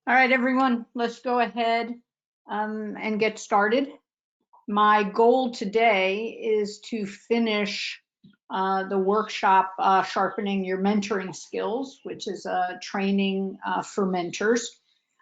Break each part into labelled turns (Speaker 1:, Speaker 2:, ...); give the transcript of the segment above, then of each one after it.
Speaker 1: All right, everyone, let's go ahead and get started. My goal today is to finish the workshop, Sharpening Your Mentoring Skills, which is a training for mentors.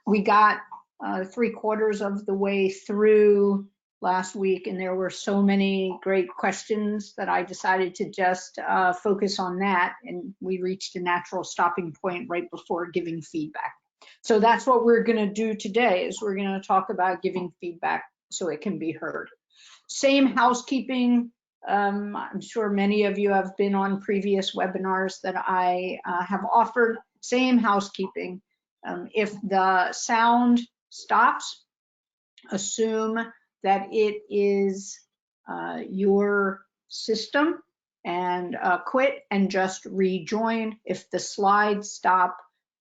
Speaker 1: We got 3/4 of the way through last week, and there were so many great questions that I decided to just focus on that, and we reached a natural stopping point right before giving feedback. So that's what we're going to do today, is we're going to talk about giving feedback so it can be heard. Same housekeeping. I'm sure many of you have been on previous webinars that I have offered. Same housekeeping. If the sound stops, assume that it is your system and quit and just rejoin. If the slides stop,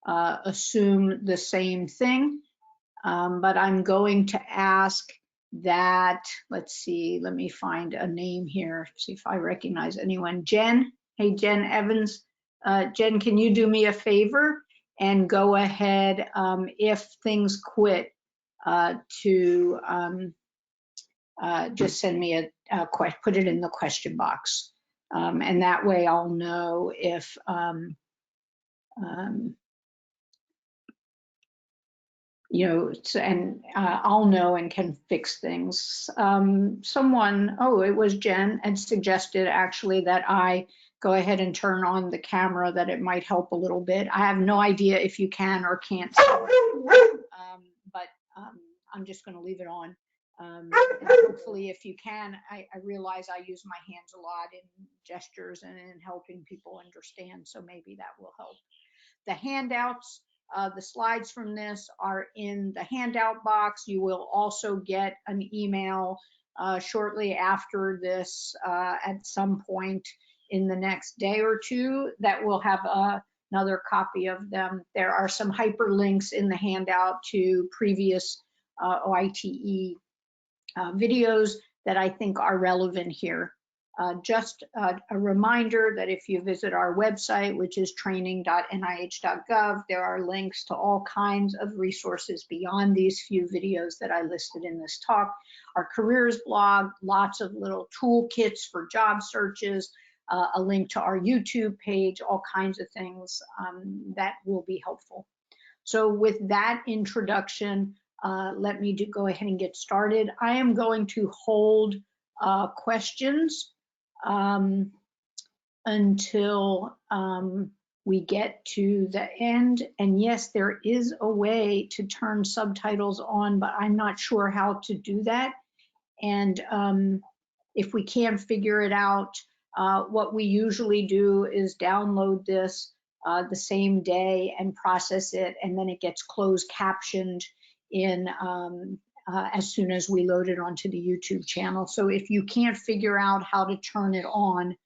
Speaker 1: assume the same thing. But I'm going to ask that, let's see, let me find a name here, see if I recognize anyone. Jen, hey, Jen Evans. Jen, can you do me a favor and go ahead, if things quit, to just send me put it in the question box. And that way I'll know if, you know, and I'll know and can fix things. Someone, oh, it was Jen, and suggested actually that I go ahead and turn on the camera, that it might help a little bit. I have no idea if you can or can't see it, but I'm just going to leave it on. And hopefully, if you can, I realize I use my hands a lot in gestures and in helping people understand, so maybe that will help. The handouts, the slides from this are in the handout box. You will also get an email shortly after this at some point in the next day or two that will have another copy of them. There are some hyperlinks in the handout to previous OITE videos that I think are relevant here. Just a reminder that if you visit our website, which is training.nih.gov, there are links to all kinds of resources beyond these few videos that I listed in this talk. Our careers blog, lots of little toolkits for job searches, a link to our YouTube page, all kinds of things that will be helpful. So with that introduction, let me go ahead and get started. I am going to hold questions until we get to the end. And yes, there is a way to turn subtitles on, but I'm not sure how to do that. And if we can't figure it out, what we usually do is download this the same day and process it, and then it gets closed captioned in as soon as we load it onto the YouTube channel. So if you can't figure out how to turn it on,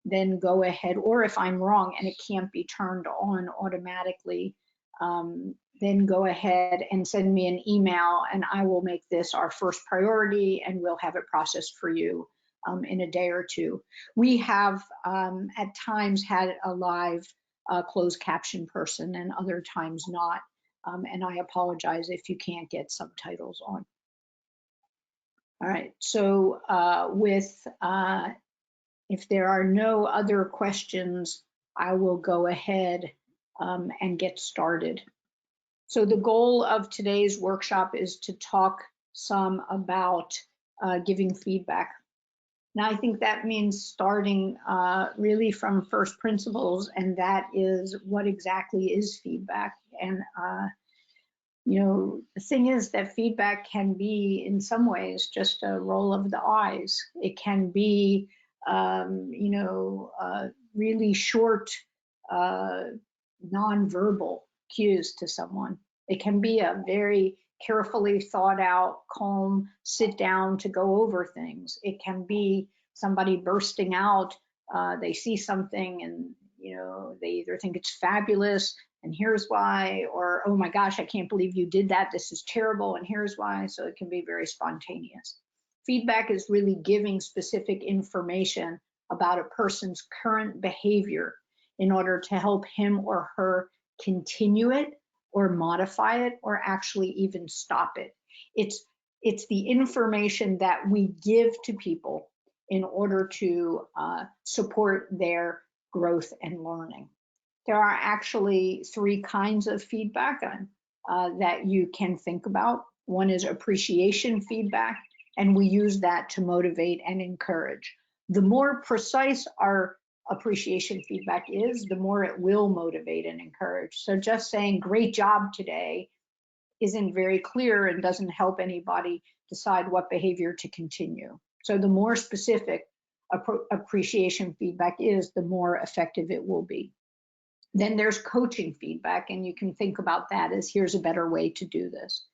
Speaker 1: then go ahead, or if I'm wrong and it can't be turned on automatically, then go ahead and send me an email and I will make this our first priority and we'll have it processed for you in a day or two. We have at times had a live closed caption person and other times not. And I apologize if you can't get subtitles on. All right, so if there are no other questions, I will go ahead and get started. So the goal of today's workshop is to talk some about giving feedback. Now, I think that means starting really from first principles, and that is what exactly is feedback. And you know, the thing is that feedback can be, in some ways, just a roll of the eyes. It can be, you know, really short, nonverbal cues to someone. It can be a very carefully thought out, calm sit down to go over things. It can be somebody bursting out. They see something and, you know, they either think it's fabulous and here's why, or, oh my gosh, I can't believe you did that. This is terrible and here's why. So it can be very spontaneous. Feedback is really giving specific information about a person's current behavior in order to help him or her continue it or modify it or actually even stop it. It's the information that we give to people in order to support their growth and learning. There are actually three kinds of feedback that you can think about. One is appreciation feedback, and we use that to motivate and encourage. The more precise our appreciation feedback is, the more it will motivate and encourage. So just saying great job today isn't very clear and doesn't help anybody decide what behavior to continue. So the more specific appreciation feedback is, the more effective it will be. Then there's coaching feedback, and you can think about that as here's a better way to do this.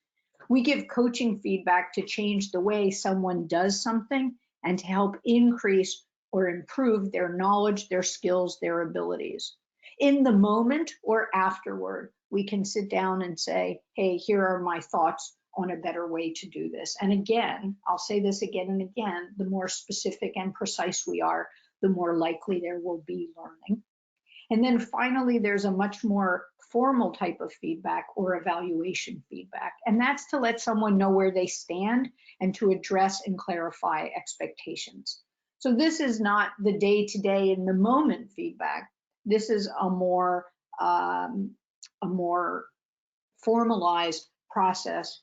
Speaker 1: We give coaching feedback to change the way someone does something and to help increase or improve their knowledge, their skills, their abilities. In the moment or afterward, we can sit down and say, hey, here are my thoughts on a better way to do this. And again, I'll say this again and again, the more specific and precise we are, the more likely there will be learning. And then finally, there's a much more formal type of feedback or evaluation feedback. And that's to let someone know where they stand and to address and clarify expectations. So this is not the day-to-day in the moment feedback. This is a more formalized process.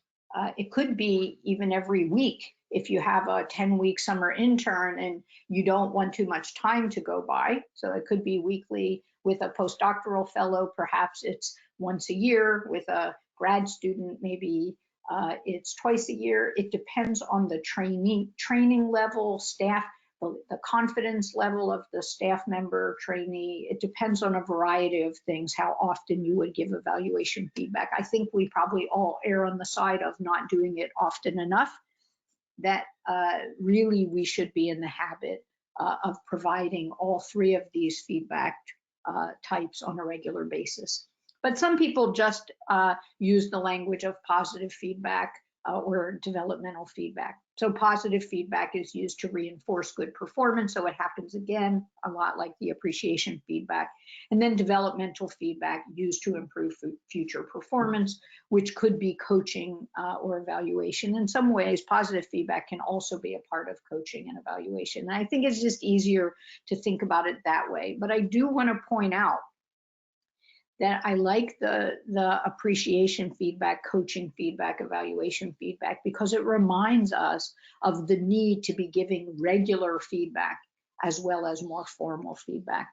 Speaker 1: It could be even every week if you have a 10-week summer intern and you don't want too much time to go by. So it could be weekly. With a postdoctoral fellow, perhaps it's once a year. With a grad student, maybe it's twice a year. It depends on the training level, staff, the confidence level of the staff member, trainee. It depends on a variety of things, how often you would give evaluation feedback. I think we probably all err on the side of not doing it often enough. That really we should be in the habit of providing all three of these feedback types on a regular basis. But some people just use the language of positive feedback or developmental feedback. So positive feedback is used to reinforce good performance. So it happens again, a lot like the appreciation feedback. And then developmental feedback used to improve future performance, which could be coaching or evaluation. In some ways, positive feedback can also be a part of coaching and evaluation. And I think it's just easier to think about it that way. But I do want to point out that I like the appreciation feedback, coaching feedback, evaluation feedback, because it reminds us of the need to be giving regular feedback as well as more formal feedback.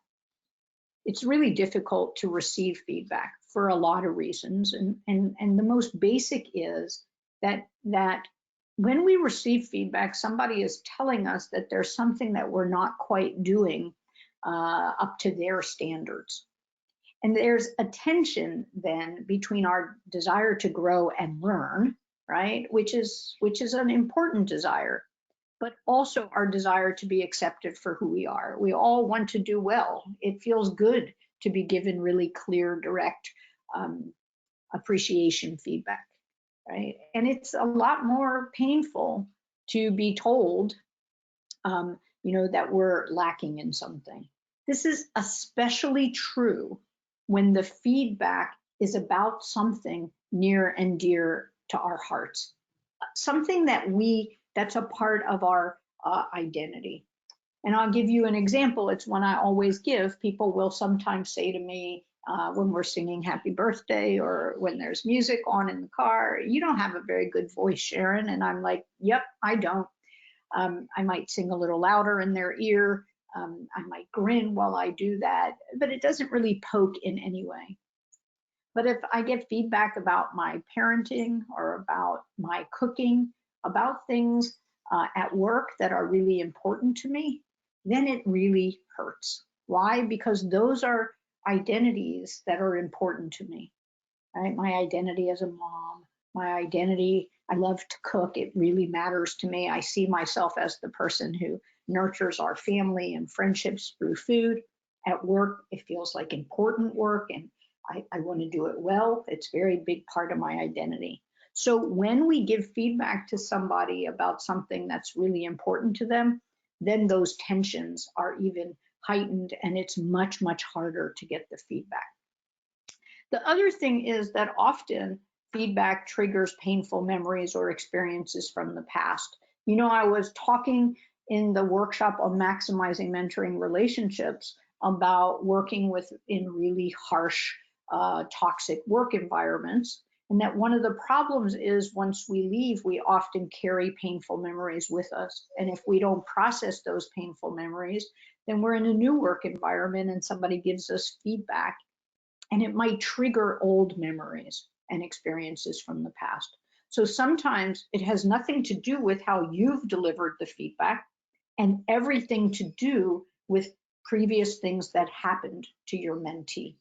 Speaker 1: It's really difficult to receive feedback for a lot of reasons. And the most basic is that when we receive feedback, somebody is telling us that there's something that we're not quite doing up to their standards. And there's a tension then between our desire to grow and learn, right? Which is an important desire, but also our desire to be accepted for who we are. We all want to do well. It feels good to be given really clear, direct appreciation feedback, right? And it's a lot more painful to be told, that we're lacking in something. This is especially true when the feedback is about something near and dear to our hearts, something that's a part of our identity. And I'll give you an example. It's one I always give. People will sometimes say to me when we're singing happy birthday or when there's music on in the car, you don't have a very good voice, Sharon. And I'm like, yep, I don't. I might sing a little louder in their ear. I might grin while I do that, but it doesn't really poke in any way. But if I get feedback about my parenting or about my cooking, about things at work that are really important to me, then it really hurts. Why? Because those are identities that are important to me, right? My identity as a mom, my identity, I love to cook. It really matters to me. I see myself as the person who nurtures our family and friendships through food. At work, it feels like important work, and I want to do it well. It's a very big part of my identity. So when we give feedback to somebody about something that's really important to them, then those tensions are even heightened, and it's much, much harder to get the feedback. The other thing is that often feedback triggers painful memories or experiences from the past. You know, I was talking in the workshop on maximizing mentoring relationships about working in really harsh, toxic work environments. And that one of the problems is once we leave, we often carry painful memories with us. And if we don't process those painful memories, then we're in a new work environment and somebody gives us feedback, and it might trigger old memories and experiences from the past. So sometimes it has nothing to do with how you've delivered the feedback and everything to do with previous things that happened to your mentee.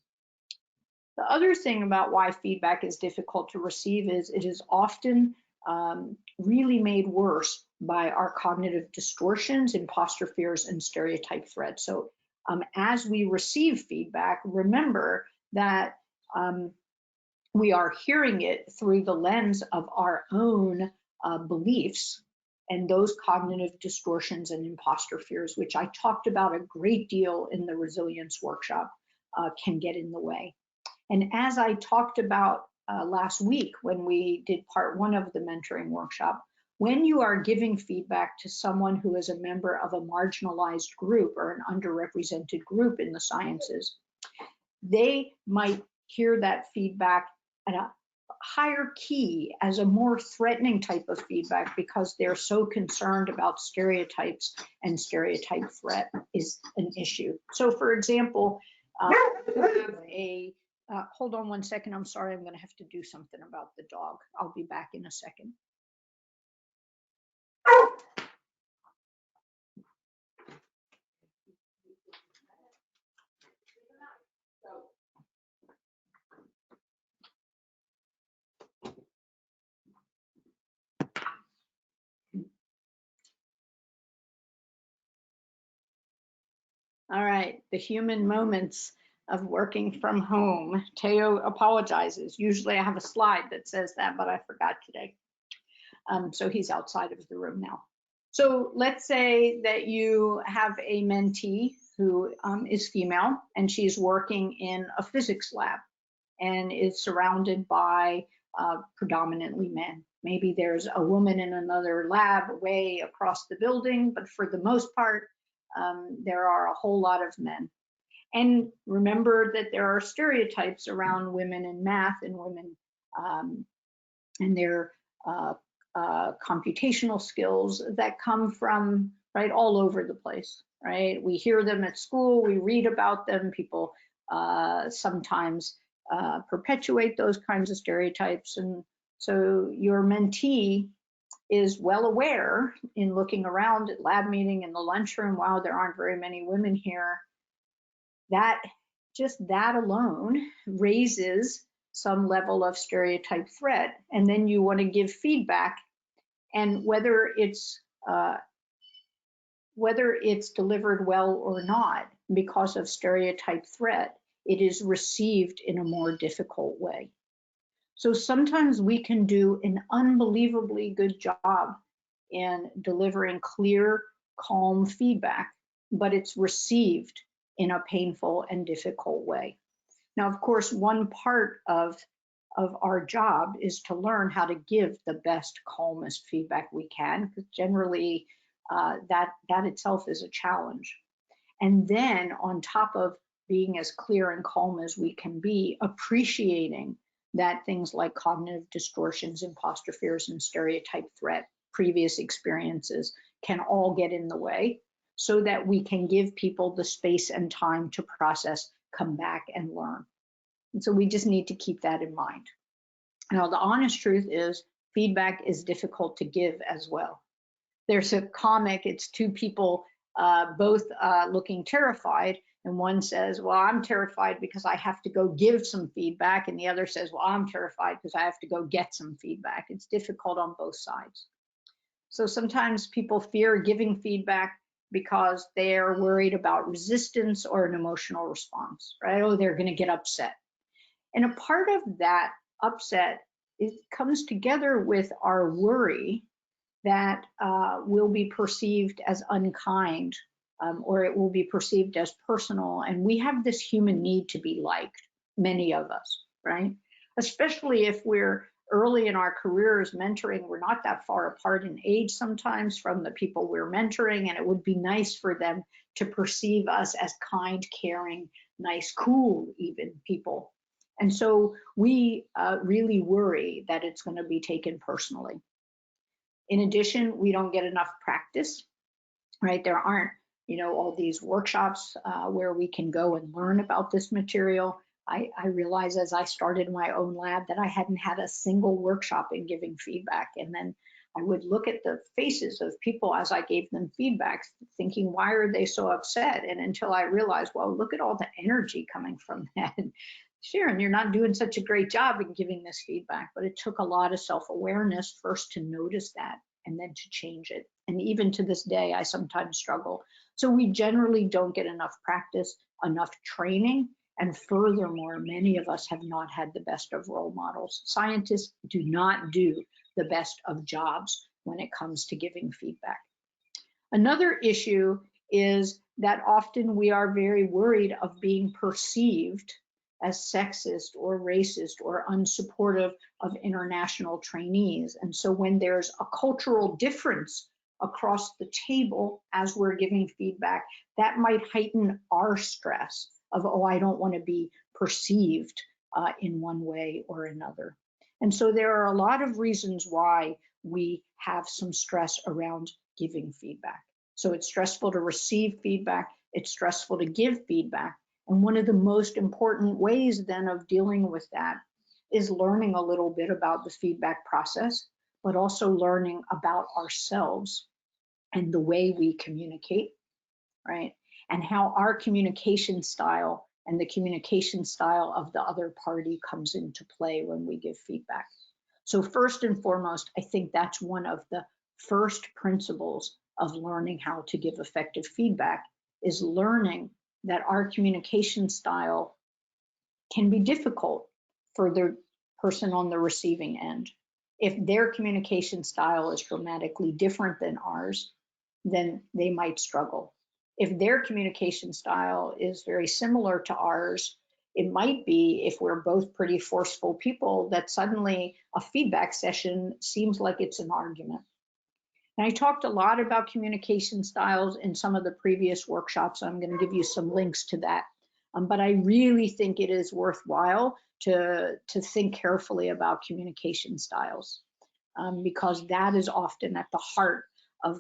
Speaker 1: The other thing about why feedback is difficult to receive is it is often really made worse by our cognitive distortions, imposter fears, and stereotype threats. So as we receive feedback, remember that we are hearing it through the lens of our own beliefs and those cognitive distortions and imposter fears, which I talked about a great deal in the resilience workshop, can get in the way. And as I talked about last week when we did part 1 of the mentoring workshop, when you are giving feedback to someone who is a member of a marginalized group or an underrepresented group in the sciences, they might hear that feedback at a higher key as a more threatening type of feedback because they're so concerned about stereotypes, and stereotype threat is an issue. So for example, you have a hold on one second. I'm sorry. I'm going to have to do something about the dog. I'll be back in a second. All right, the human moments of working from home. Teo apologizes. Usually I have a slide that says that, but I forgot today. So he's outside of the room now. So let's say that you have a mentee who is female and she's working in a physics lab and is surrounded by predominantly men. Maybe there's a woman in another lab way across the building, but for the most part, there are a whole lot of men. And remember that there are stereotypes around women in math and women and their computational skills that come from all over the place, right? We hear them at school, we read about them, people sometimes perpetuate those kinds of stereotypes. And so your mentee is well aware in looking around at lab meeting in the lunchroom, wow, there aren't very many women here. That just that alone raises some level of stereotype threat. And then you want to give feedback, and whether it's delivered well or not, because of stereotype threat, it is received in a more difficult way. So sometimes we can do an unbelievably good job in delivering clear, calm feedback, but it's received in a painful and difficult way. Now, of course, one part of our job is to learn how to give the best, calmest feedback we can, because generally that itself is a challenge. And then on top of being as clear and calm as we can be, appreciating that things like cognitive distortions, imposter fears, and stereotype threat, previous experiences can all get in the way, so that we can give people the space and time to process, come back, and learn. And so we just need to keep that in mind. Now, the honest truth is feedback is difficult to give as well. There's a comic, it's two people both looking terrified, and one says, well, I'm terrified because I have to go give some feedback, and the other says, well, I'm terrified because I have to go get some feedback. It's difficult on both sides. So sometimes people fear giving feedback because they're worried about resistance or an emotional response, right? Oh, they're going to get upset. And a part of that upset, it comes together with our worry that will be perceived as unkind, or it will be perceived as personal. And we have this human need to be liked, many of us. right? Especially if we're early in our careers mentoring, we're not that far apart in age sometimes from the people we're mentoring, and it would be nice for them to perceive us as kind, caring, nice, cool, even people. And so we really worry that it's going to be taken personally. In addition, we don't get enough practice, right? There aren't, all these workshops where we can go and learn about this material. I realized as I started my own lab that I hadn't had a single workshop in giving feedback. And then I would look at the faces of people as I gave them feedback, thinking, why are they so upset? And until I realized, well, look at all the energy coming from that. Sharon, you're not doing such a great job in giving this feedback, but it took a lot of self-awareness first to notice that and then to change it. And even to this day, I sometimes struggle. So we generally don't get enough practice, enough training, and furthermore, many of us have not had the best of role models. Scientists do not do the best of jobs when it comes to giving feedback. Another issue is that often we are very worried of being perceived as sexist or racist or unsupportive of international trainees. And so when there's a cultural difference across the table as we're giving feedback, that might heighten our stress of, oh, I don't want to be perceived in one way or another. And so there are a lot of reasons why we have some stress around giving feedback. So it's stressful to receive feedback, it's stressful to give feedback. And one of the most important ways then of dealing with that is learning a little bit about the feedback process, but also learning about ourselves and the way we communicate, right? And how our communication style and the communication style of the other party comes into play when we give feedback. So first and foremost, I think that's one of the first principles of learning how to give effective feedback, is learning that our communication style can be difficult for the person on the receiving end. If their communication style is dramatically different than ours, then they might struggle. If their communication style is very similar to ours, it might be, if we're both pretty forceful people, that suddenly a feedback session seems like it's an argument. And I talked a lot about communication styles in some of the previous workshops. I'm going to give you some links to that. But I really think it is worthwhile to think carefully about communication styles, because that is often at the heart of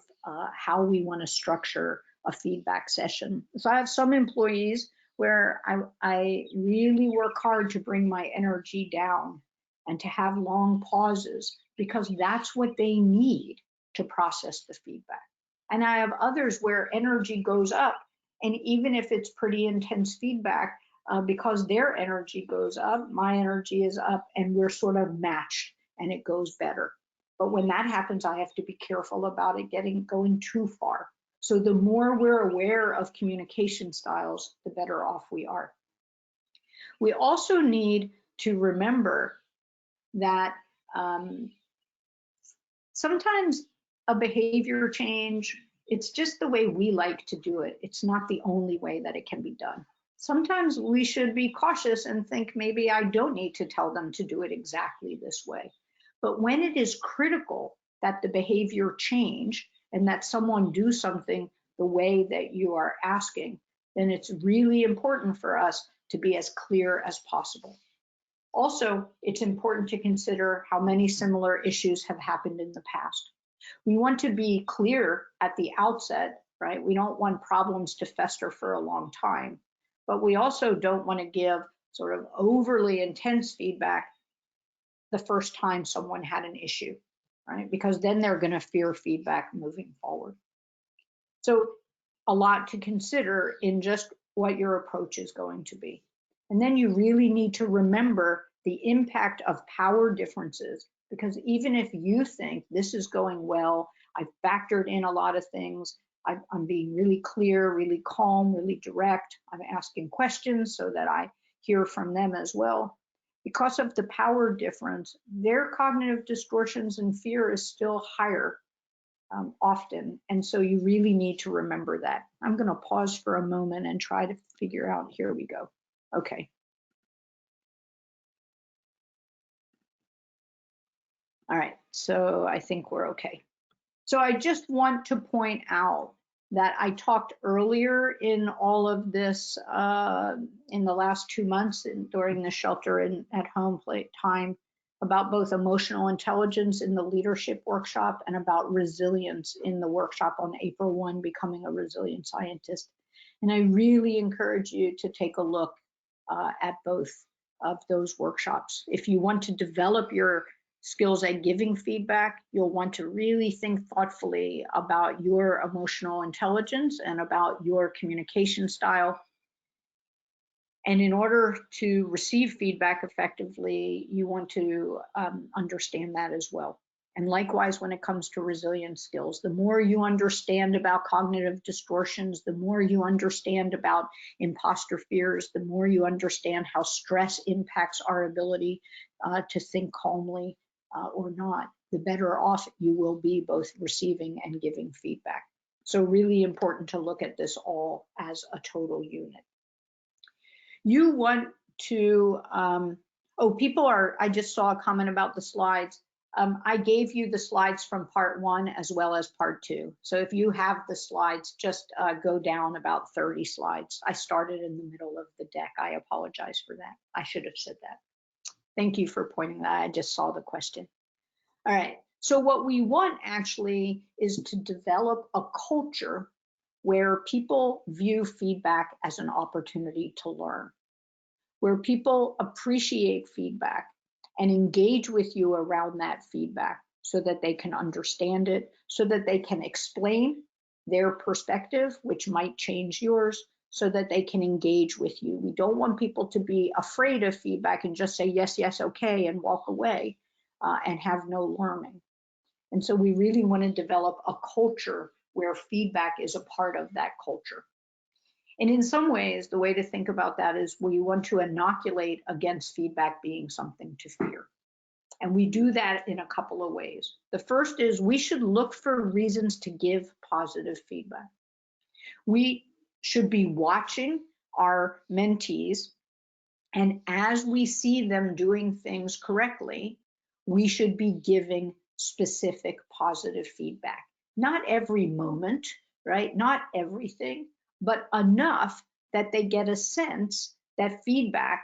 Speaker 1: how we want to structure a feedback session. So I have some employees where I really work hard to bring my energy down and to have long pauses, because that's what they need to process the feedback. And I have others where energy goes up, and even if it's pretty intense feedback, because their energy goes up, my energy is up, and we're sort of matched and it goes better. But when that happens, I have to be careful about it going too far. So the more we're aware of communication styles, the better off we are. We also need to remember that sometimes a behavior change, it's just the way we like to do it. It's not the only way that it can be done. Sometimes we should be cautious and think, maybe I don't need to tell them to do it exactly this way. But when it is critical that the behavior change and that someone do something the way that you are asking, then it's really important for us to be as clear as possible. Also, it's important to consider how many similar issues have happened in the past. We want to be clear at the outset, right? We don't want problems to fester for a long time, but we also don't want to give sort of overly intense feedback the first time someone had an issue, right? Because then they're going to fear feedback moving forward. So a lot to consider in just what your approach is going to be. And then you really need to remember the impact of power differences, because even if you think this is going well, I've factored in a lot of things, I'm being really clear, really calm, really direct, I'm asking questions so that I hear from them as well. Because of the power difference, their cognitive distortions and fear is still higher often. And so you really need to remember that. I'm going to pause for a moment and try to figure out, here we go. Okay. All right, so I think we're okay. So I just want to point out that I talked earlier in all of this in the last 2 months during the shelter at home play time about both emotional intelligence in the leadership workshop and about resilience in the workshop on April 1, Becoming a Resilient Scientist. And I really encourage you to take a look at both of those workshops. If you want to develop your skills at giving feedback, you'll want to really think thoughtfully about your emotional intelligence and about your communication style. And in order to receive feedback effectively, you want to understand that as well. And likewise, when it comes to resilience skills, the more you understand about cognitive distortions, the more you understand about imposter fears, the more you understand how stress impacts our ability to think calmly or not, the better off you will be both receiving and giving feedback. So really important to look at this all as a total unit. You want to, I just saw a comment about the slides. I gave you the slides from part 1 as well as part 2. So if you have the slides, just go down about 30 slides. I started in the middle of the deck. I apologize for that. I should have said that. Thank you for pointing that. I just saw the question. All right. So what we want actually is to develop a culture where people view feedback as an opportunity to learn, where people appreciate feedback and engage with you around that feedback so that they can understand it, so that they can explain their perspective, which might change yours, so that they can engage with you. We don't want people to be afraid of feedback and just say, yes, yes, okay, and walk away and have no learning. And so we really want to develop a culture where feedback is a part of that culture. And in some ways, the way to think about that is we want to inoculate against feedback being something to fear. And we do that in a couple of ways. The first is we should look for reasons to give positive feedback. We should be watching our mentees, and as we see them doing things correctly, we should be giving specific positive feedback. Not every moment, right? Not everything, but enough that they get a sense that feedback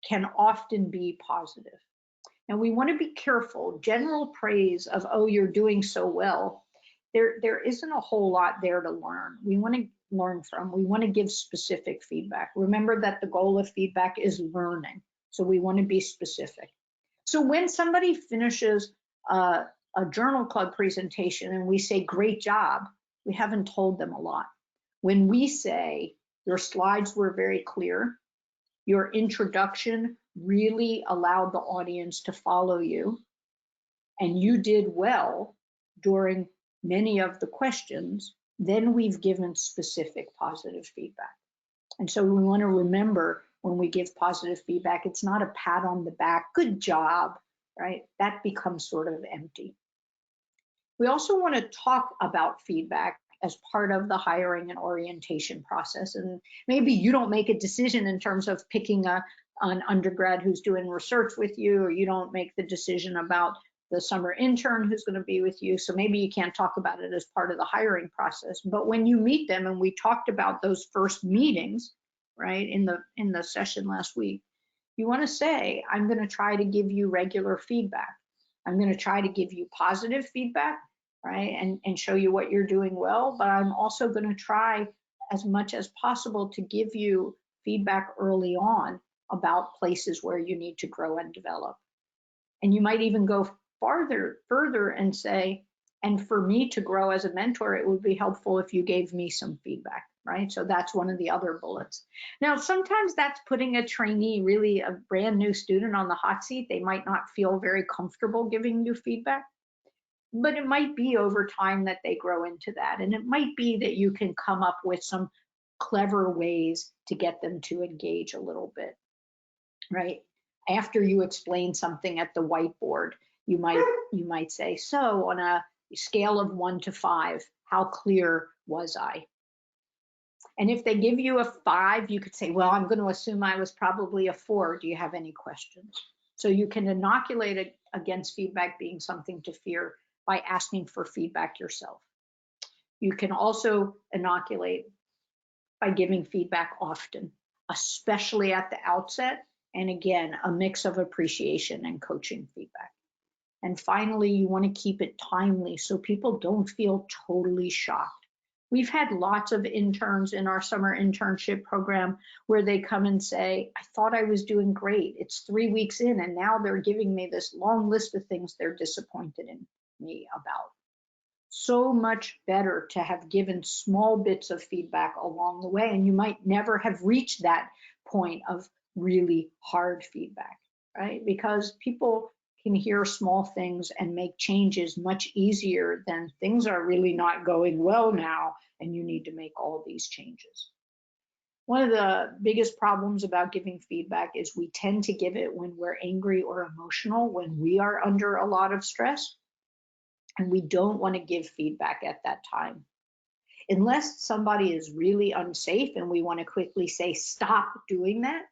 Speaker 1: can often be positive. And we want to be careful. General praise of, oh, you're doing so well, there isn't a whole lot there to learn. We want to learn from. We want to give specific feedback. Remember that the goal of feedback is learning. So we want to be specific. So when somebody finishes a journal club presentation and we say, great job, we haven't told them a lot. When we say, your slides were very clear, your introduction really allowed the audience to follow you, and you did well during many of the questions, then we've given specific positive feedback. And so we want to remember when we give positive feedback, it's not a pat on the back, good job, right? That becomes sort of empty. We also want to talk about feedback as part of the hiring and orientation process. And maybe you don't make a decision in terms of picking an undergrad who's doing research with you, or you don't make the decision about the summer intern who's going to be with you. So maybe you can't talk about it as part of the hiring process. But when you meet them, and we talked about those first meetings, right, in the session last week, you want to say, I'm going to try to give you regular feedback. I'm going to try to give you positive feedback, right, and show you what you're doing well. But I'm also going to try as much as possible to give you feedback early on about places where you need to grow and develop. And you might even go further and say, and for me to grow as a mentor, it would be helpful if you gave me some feedback, right? So that's one of the other bullets. Now, sometimes that's putting a trainee, really a brand new student, on the hot seat. They might not feel very comfortable giving you feedback, but it might be over time that they grow into that. And it might be that you can come up with some clever ways to get them to engage a little bit, right? After you explain something at the whiteboard, you might say, so on a scale of 1 to 5, how clear was I? And if they give you a 5, you could say, well, I'm going to assume I was probably a 4. Do you have any questions? So you can inoculate it against feedback being something to fear by asking for feedback yourself. You can also inoculate by giving feedback often, especially at the outset. And again, a mix of appreciation and coaching feedback. And finally, you want to keep it timely so people don't feel totally shocked. We've had lots of interns in our summer internship program where they come and say, I thought I was doing great. It's 3 weeks in, and now they're giving me this long list of things they're disappointed in me about. So much better to have given small bits of feedback along the way, and you might never have reached that point of really hard feedback, right? Because people can hear small things and make changes much easier than things are really not going well now, and you need to make all these changes. One of the biggest problems about giving feedback is we tend to give it when we're angry or emotional, when we are under a lot of stress. And we don't want to give feedback at that time. Unless somebody is really unsafe and we want to quickly say, stop doing that,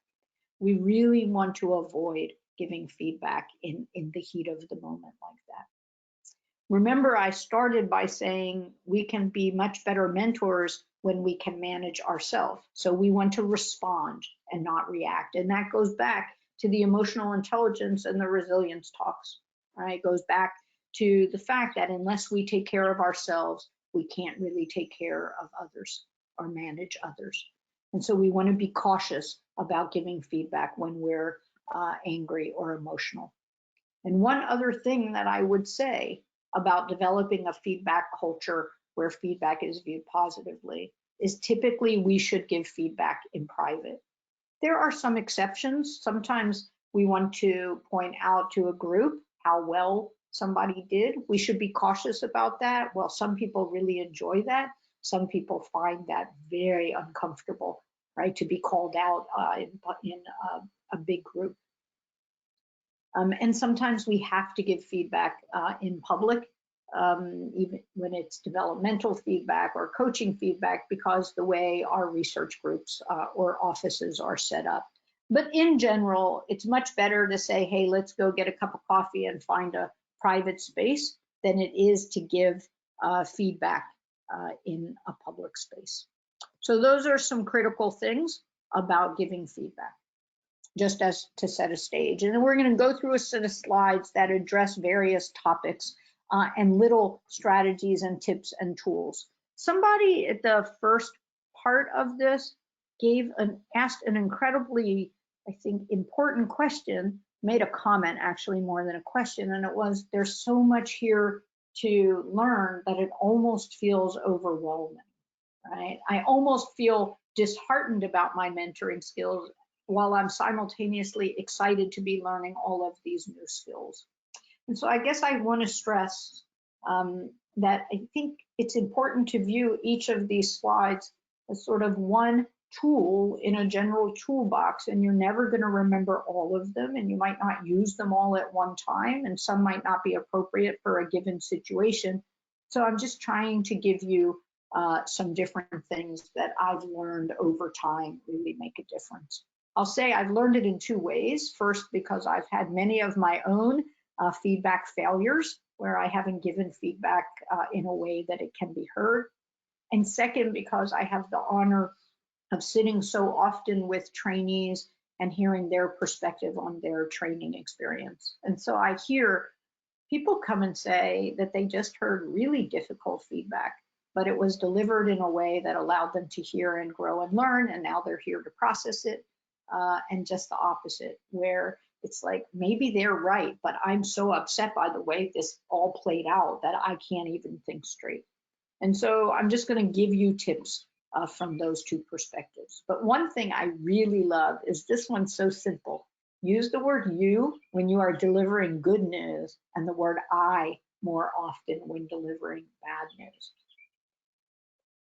Speaker 1: we really want to avoid giving feedback in the heat of the moment like that. Remember, I started by saying we can be much better mentors when we can manage ourselves. So we want to respond and not react. And that goes back to the emotional intelligence and the resilience talks, right? It goes back to the fact that unless we take care of ourselves, we can't really take care of others or manage others. And so we want to be cautious about giving feedback when we're angry or emotional. And one other thing that I would say about developing a feedback culture where feedback is viewed positively is typically we should give feedback in private. There are some exceptions. Sometimes we want to point out to a group how well somebody did. We should be cautious about that. Well, some people really enjoy that. Some people find that very uncomfortable, right, to be called out in a big group. And sometimes we have to give feedback in public, even when it's developmental feedback or coaching feedback, because the way our research groups or offices are set up. But in general, it's much better to say, hey, let's go get a cup of coffee and find a private space than it is to give feedback in a public space. So those are some critical things about giving feedback, just as to set a stage. And then we're going to go through a set of slides that address various topics and little strategies and tips and tools. Somebody at the first part of this asked an incredibly, I think, important question, made a comment actually more than a question, and it was, there's so much here to learn that it almost feels overwhelming, right? I almost feel disheartened about my mentoring skills while I'm simultaneously excited to be learning all of these new skills. And so I guess I want to stress that I think it's important to view each of these slides as sort of one tool in a general toolbox, and you're never going to remember all of them, and you might not use them all at one time, and some might not be appropriate for a given situation. So I'm just trying to give you some different things that I've learned over time really make a difference. I'll say I've learned it in two ways. First, because I've had many of my own feedback failures where I haven't given feedback in a way that it can be heard. And second, because I have the honor of sitting so often with trainees and hearing their perspective on their training experience. And so I hear people come and say that they just heard really difficult feedback, but it was delivered in a way that allowed them to hear and grow and learn, and now they're here to process it. And just the opposite, where it's like, maybe they're right, but I'm so upset by the way this all played out that I can't even think straight. And so I'm just going to give you tips from those two perspectives. But one thing I really love is this one's so simple. Use the word you when you are delivering good news, and the word I more often when delivering bad news.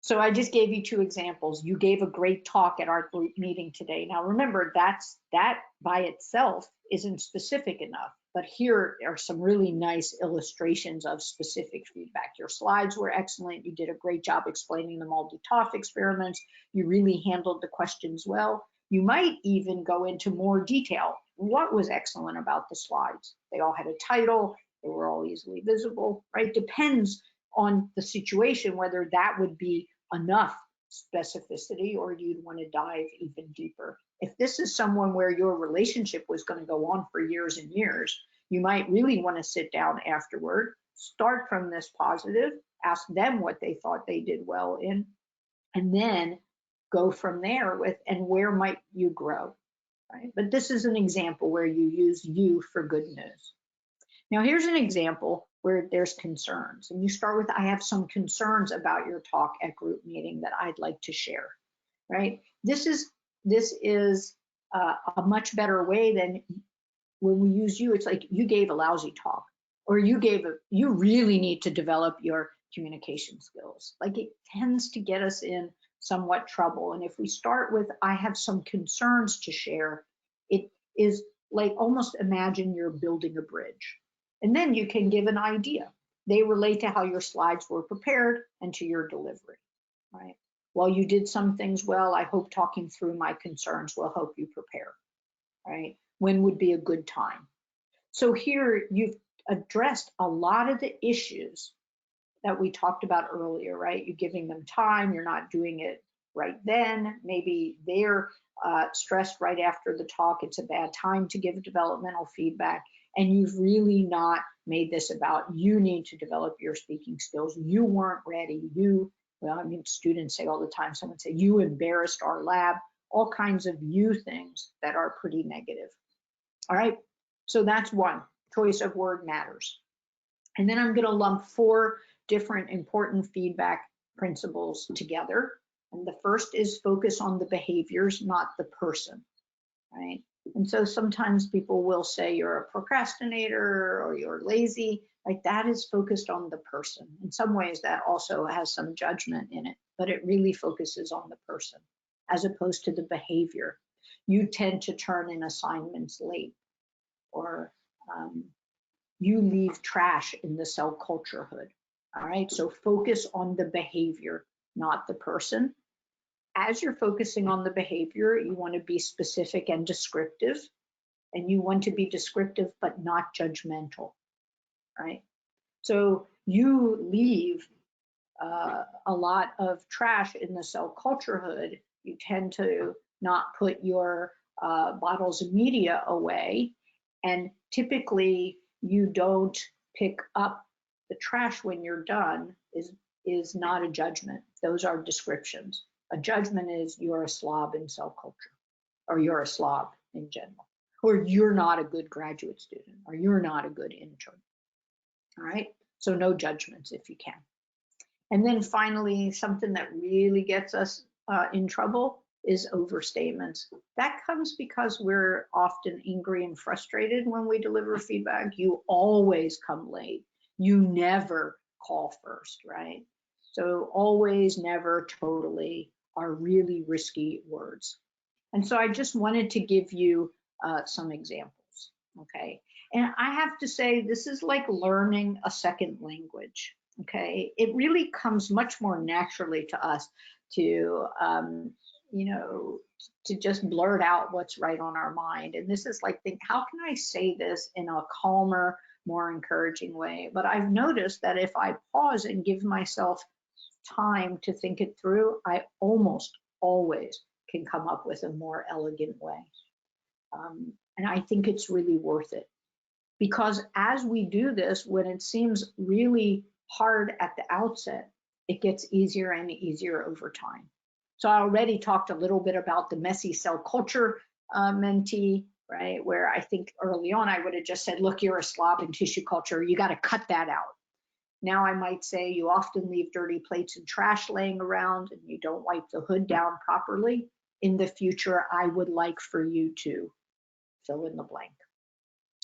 Speaker 1: So I just gave you two examples. You gave a great talk at our group meeting today. Now remember, that by itself isn't specific enough, but here are some really nice illustrations of specific feedback. Your slides were excellent. You did a great job explaining the multi-TOF experiments. You really handled the questions well. You might even go into more detail What was excellent about the slides? They all had a title, they were all easily visible, right? Depends on the situation whether that would be enough specificity or you'd want to dive even deeper. If this is someone where your relationship was going to go on for years and years, you might really want to sit down afterward, start from this positive, ask them what they thought they did well in, and then go from there with, and where might you grow, right? But this is an example where you use you for good news. Now here's an example where there's concerns, and you start with, I have some concerns about your talk at group meeting that I'd like to share, right? This is a much better way than when we use you. It's like you gave a lousy talk, or you really need to develop your communication skills. Like, it tends to get us in somewhat trouble. And if we start with, I have some concerns to share, it is like, almost imagine you're building a bridge. And then you can give an idea. They relate to how your slides were prepared and to your delivery, right? While you did some things well, I hope talking through my concerns will help you prepare, right? When would be a good time? So here you've addressed a lot of the issues that we talked about earlier, right? You're giving them time, you're not doing it right then. Maybe they're stressed right after the talk. It's a bad time to give developmental feedback. And you've really not made this about, you need to develop your speaking skills. You weren't ready. Well, I mean, students say all the time, someone say, you embarrassed our lab, all kinds of you things that are pretty negative. All right, so that's one, choice of word matters. And then I'm going to lump 4 different important feedback principles together. And the first is focus on the behaviors, not the person, right? And so sometimes people will say you're a procrastinator or you're lazy, like that is focused on the person. In some ways that also has some judgment in it, but it really focuses on the person as opposed to the behavior. You tend to turn in assignments late, or you leave trash in the cell culture hood. All right, so focus on the behavior, not the person. As you're focusing on the behavior, you want to be specific and descriptive, and you want to be descriptive but not judgmental, right? So you leave a lot of trash in the cell culture hood. You tend to not put your bottles of media away, and typically you don't pick up the trash when you're done is not a judgment. Those are descriptions. A judgment is you're a slob in cell culture, or you're a slob in general, or you're not a good graduate student, or you're not a good intern. All right, so no judgments if you can. And then finally, something that really gets us in trouble is overstatements. That comes because we're often angry and frustrated when we deliver feedback. You always come late. You never call first, right? So always, never, totally are really risky words. And so I just wanted to give you some examples, okay? And I have to say, this is like learning a second language, okay? It really comes much more naturally to us to, to just blurt out what's right on our mind. And this is like, how can I say this in a calmer, more encouraging way? But I've noticed that if I pause and give myself time to think it through, I almost always can come up with a more elegant way. And I think it's really worth it, because as we do this, when it seems really hard at the outset, it gets easier and easier over time. So I already talked a little bit about the messy cell culture mentee, right? Where I think early on I would have just said, look, you're a slob in tissue culture. You got to cut that out. Now I might say you often leave dirty plates and trash laying around and you don't wipe the hood down properly. In the future, I would like for you to fill in the blank,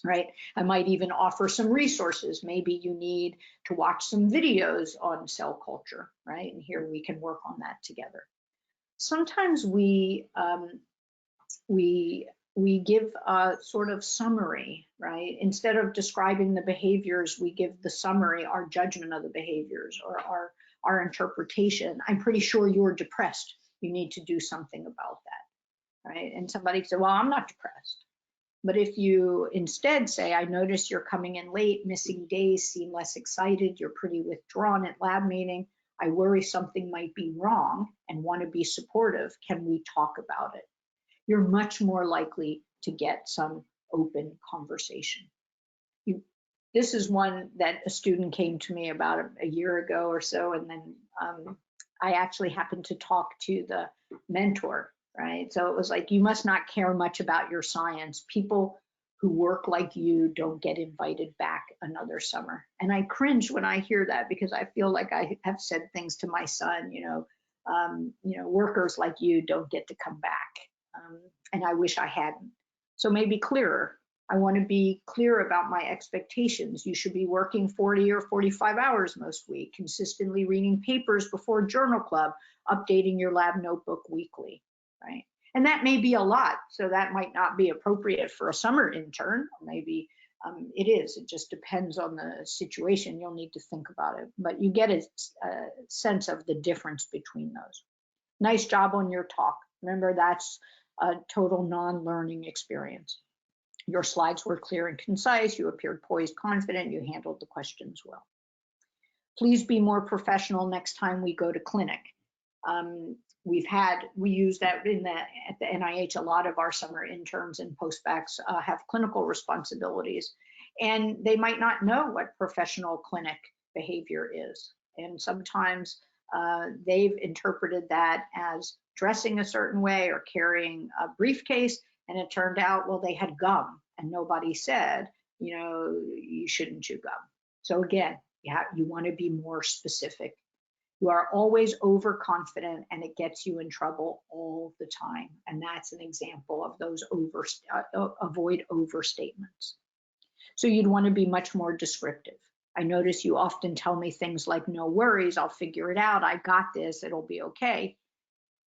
Speaker 1: right? I might even offer some resources. Maybe you need to watch some videos on cell culture, right? And here we can work on that together. Sometimes we give a sort of summary, right? Instead of describing the behaviors, we give the summary, our judgment of the behaviors, or our interpretation. I'm pretty sure you're depressed. You need to do something about that, right? And somebody said, well, I'm not depressed. But if you instead say, I notice you're coming in late, missing days, seem less excited, you're pretty withdrawn at lab meeting, I worry something might be wrong and want to be supportive, can we talk about it? You're much more likely to get some open conversation. This is one that a student came to me about a year ago or so, and then I actually happened to talk to the mentor, right? So it was like, you must not care much about your science. People who work like you don't get invited back another summer. And I cringe when I hear that, because I feel like I have said things to my son, workers like you don't get to come back. And I wish I hadn't. So maybe clearer. I want to be clear about my expectations. You should be working 40 or 45 hours most week, consistently reading papers before journal club, updating your lab notebook weekly, right? And that may be a lot, so that might not be appropriate for a summer intern. Maybe it is. It just depends on the situation. You'll need to think about it, but you get a sense of the difference between those. Nice job on your talk. Remember, that's a total non-learning experience. Your slides were clear and concise. You appeared poised, confident. You handled the questions well. Please be more professional next time we go to clinic. We use that at the NIH. A lot of our summer interns and postbacks have clinical responsibilities, and they might not know what professional clinic behavior is. And sometimes they've interpreted that as dressing a certain way or carrying a briefcase. And it turned out, well, they had gum, and nobody said, you shouldn't chew gum. So again, you want to be more specific. You are always overconfident, and it gets you in trouble all the time. And that's an example of those avoid overstatements. So you'd want to be much more descriptive. I notice you often tell me things like, no worries, I'll figure it out. I got this, it'll be okay.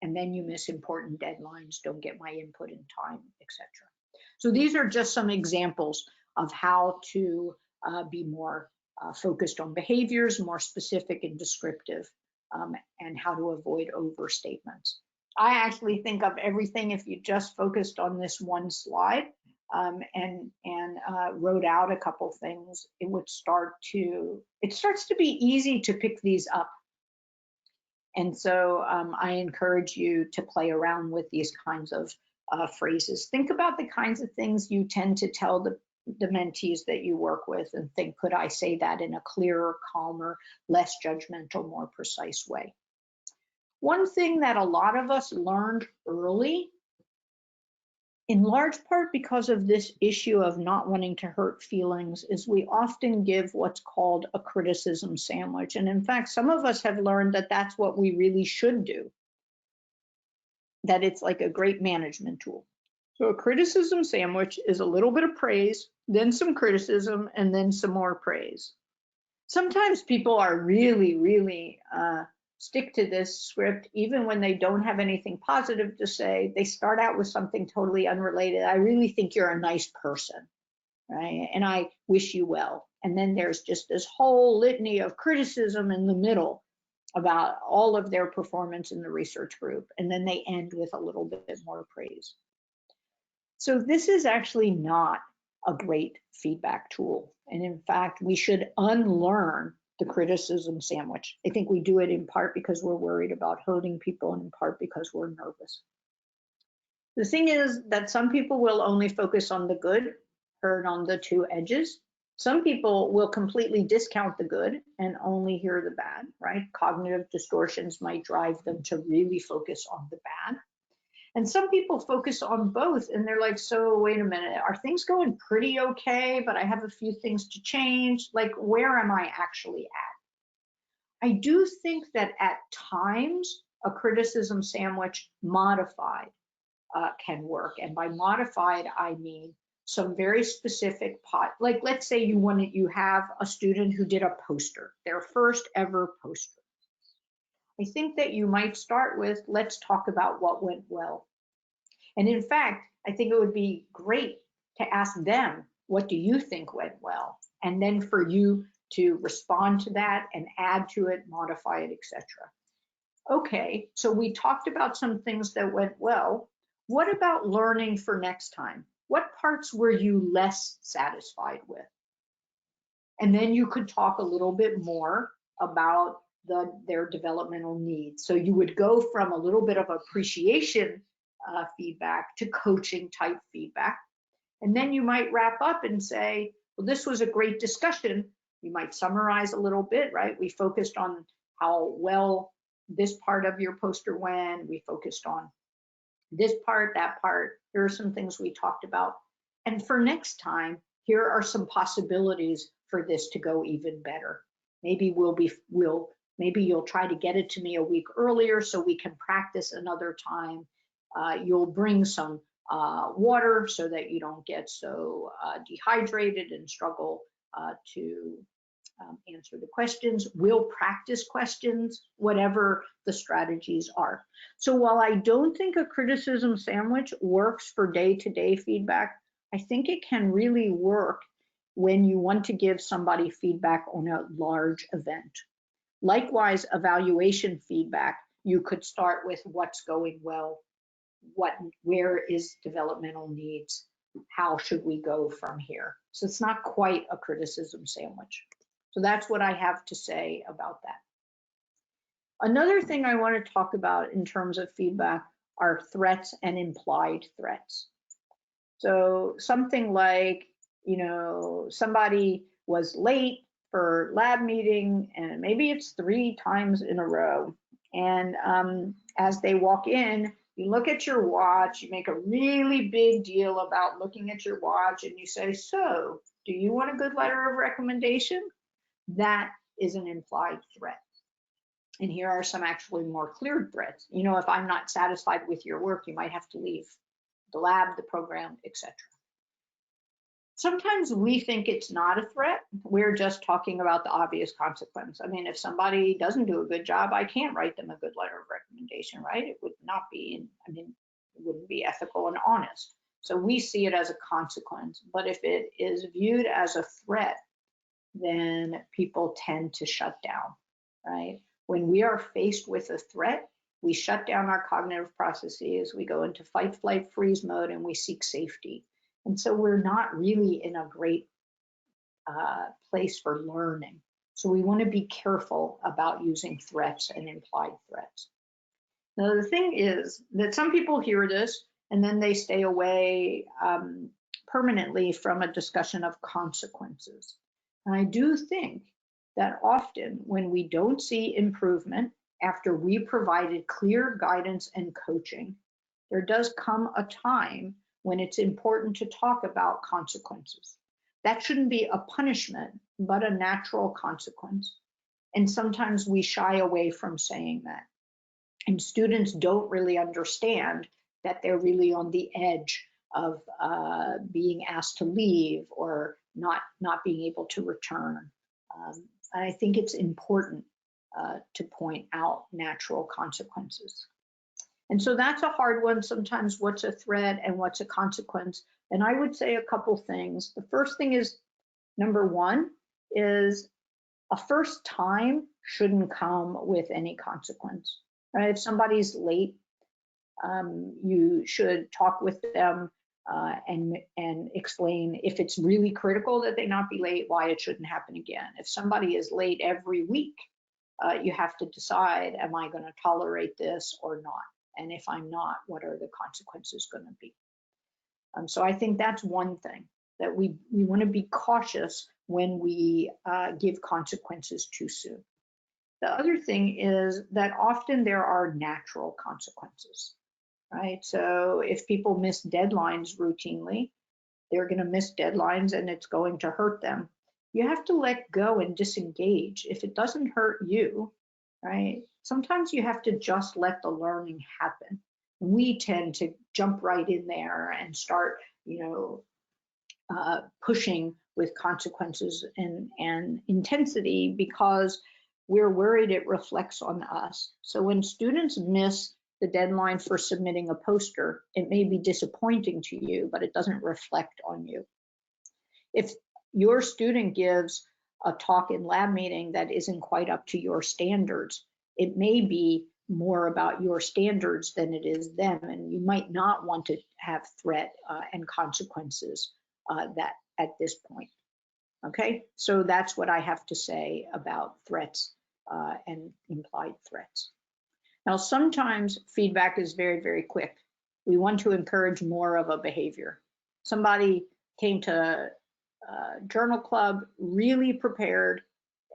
Speaker 1: And then you miss important deadlines, don't get my input in time, etc. So these are just some examples of how to be more focused on behaviors, more specific and descriptive, and how to avoid overstatements. I actually think of everything, if you just focused on this one slide and wrote out a couple things, it starts to be easy to pick these up. And so I encourage you to play around with these kinds of phrases. Think about the kinds of things you tend to tell the mentees that you work with, and think, could I say that in a clearer, calmer, less judgmental, more precise way? One thing that a lot of us learned early, in large part because of this issue of not wanting to hurt feelings, is we often give what's called a criticism sandwich. And in fact, some of us have learned that that's what we really should do, that it's like a great management tool. So a criticism sandwich is a little bit of praise, then some criticism, and then some more praise. Sometimes people are really stick to this script even when they don't have anything positive to say. They start out with something totally unrelated. I really think you're a nice person, right? And I wish you well. And then there's just this whole litany of criticism in the middle about all of their performance in the research group. And then they end with a little bit more praise. So this is actually not a great feedback tool. And in fact, we should unlearn the criticism sandwich. I think we do it in part because we're worried about hurting people, and in part because we're nervous. The thing is that some people will only focus on the good, heard on the two edges. Some people will completely discount the good and only hear the bad, right? Cognitive distortions might drive them to really focus on the bad. And some people focus on both, and they're like, so wait a minute, are things going pretty okay, but I have a few things to change? Like, where am I actually at? I do think that at times a criticism sandwich modified can work. And by modified, I mean some very specific like let's say you have a student who did a poster, their first ever poster. I think that you might start with, let's talk about what went well. And in fact, I think it would be great to ask them, what do you think went well? And then for you to respond to that and add to it, modify it, etc. Okay, so we talked about some things that went well. What about learning for next time? What parts were you less satisfied with? And then you could talk a little bit more about their developmental needs. So you would go from a little bit of appreciation feedback to coaching type feedback. And then you might wrap up and say, well, this was a great discussion. You might summarize a little bit, right? We focused on how well this part of your poster went. We focused on this part, that part. Here are some things we talked about. And for next time, here are some possibilities for this to go even better. Maybe maybe you'll try to get it to me a week earlier so we can practice another time. You'll bring some water so that you don't get so dehydrated and struggle to answer the questions. We'll practice questions, whatever the strategies are. So while I don't think a criticism sandwich works for day-to-day feedback, I think it can really work when you want to give somebody feedback on a large event. Likewise, evaluation feedback, you could start with what's going well, where is developmental needs, how should we go from here? So it's not quite a criticism sandwich. So that's what I have to say about that. Another thing I want to talk about in terms of feedback are threats and implied threats. So something like, somebody was late for lab meeting, and maybe it's 3 times in a row. And as they walk in, you look at your watch, you make a really big deal about looking at your watch, and you say, so, do you want a good letter of recommendation? That is an implied threat. And here are some actually more clear threats. If I'm not satisfied with your work, you might have to leave the lab, the program, etc. Sometimes we think it's not a threat. We're just talking about the obvious consequence. I mean, if somebody doesn't do a good job, I can't write them a good letter of recommendation, right? It would not be, it wouldn't be ethical and honest. So we see it as a consequence. But if it is viewed as a threat, then people tend to shut down, right? When we are faced with a threat, we shut down our cognitive processes, we go into fight, flight, freeze mode, and we seek safety. And so we're not really in a great place for learning. So we want to be careful about using threats and implied threats. Now, the thing is that some people hear this and then they stay away permanently from a discussion of consequences. And I do think that often when we don't see improvement after we provided clear guidance and coaching, there does come a time when it's important to talk about consequences. That shouldn't be a punishment, but a natural consequence. And sometimes we shy away from saying that. And students don't really understand that they're really on the edge of being asked to leave or not being able to return. And I think it's important to point out natural consequences. And so that's a hard one. Sometimes what's a threat and what's a consequence? And I would say a couple things. The first thing is, number one, is a first time shouldn't come with any consequence. Right? If somebody's late, you should talk with them and explain if it's really critical that they not be late, why it shouldn't happen again. If somebody is late every week, you have to decide, am I going to tolerate this or not? And if I'm not, what are the consequences going to be? So I think that's one thing, that we want to be cautious when we give consequences too soon. The other thing is that often there are natural consequences, right? So if people miss deadlines routinely, they're going to miss deadlines and it's going to hurt them. You have to let go and disengage. If it doesn't hurt you, right? Sometimes you have to just let the learning happen. We tend to jump right in there and start, pushing with consequences and intensity because we're worried it reflects on us. So when students miss the deadline for submitting a poster, it may be disappointing to you, but it doesn't reflect on you. If your student gives a talk in lab meeting that isn't quite up to your standards, it may be more about your standards than it is them, and you might not want to have threat and consequences that at this point. Okay, so that's what I have to say about threats and implied threats. Now, sometimes feedback is very, very quick. We want to encourage more of a behavior. Somebody came to journal club really prepared,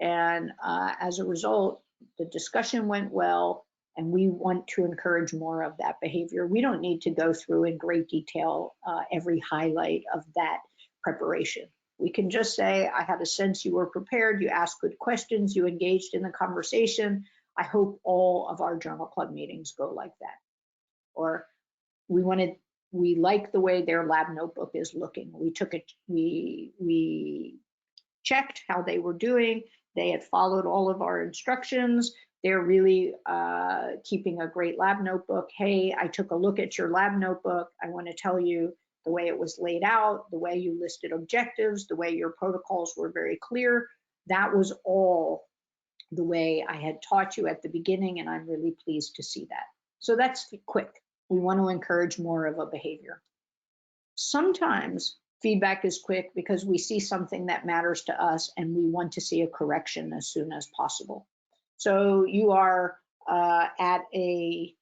Speaker 1: and as a result, the discussion went well, and we want to encourage more of that behavior. We don't need to go through in great detail every highlight of that preparation. We can just say, I had a sense you were prepared, you asked good questions, you engaged in the conversation. I hope all of our journal club meetings go like that. Or we like the way their lab notebook is looking. We took it, we checked how they were doing. They had followed all of our instructions. They're really keeping a great lab notebook. Hey, I took a look at your lab notebook. I want to tell you the way it was laid out, the way you listed objectives, the way your protocols were very clear. That was all the way I had taught you at the beginning, and I'm really pleased to see that. So that's quick. We want to encourage more of a behavior. Sometimes feedback is quick because we see something that matters to us and we want to see a correction as soon as possible. So you are at a,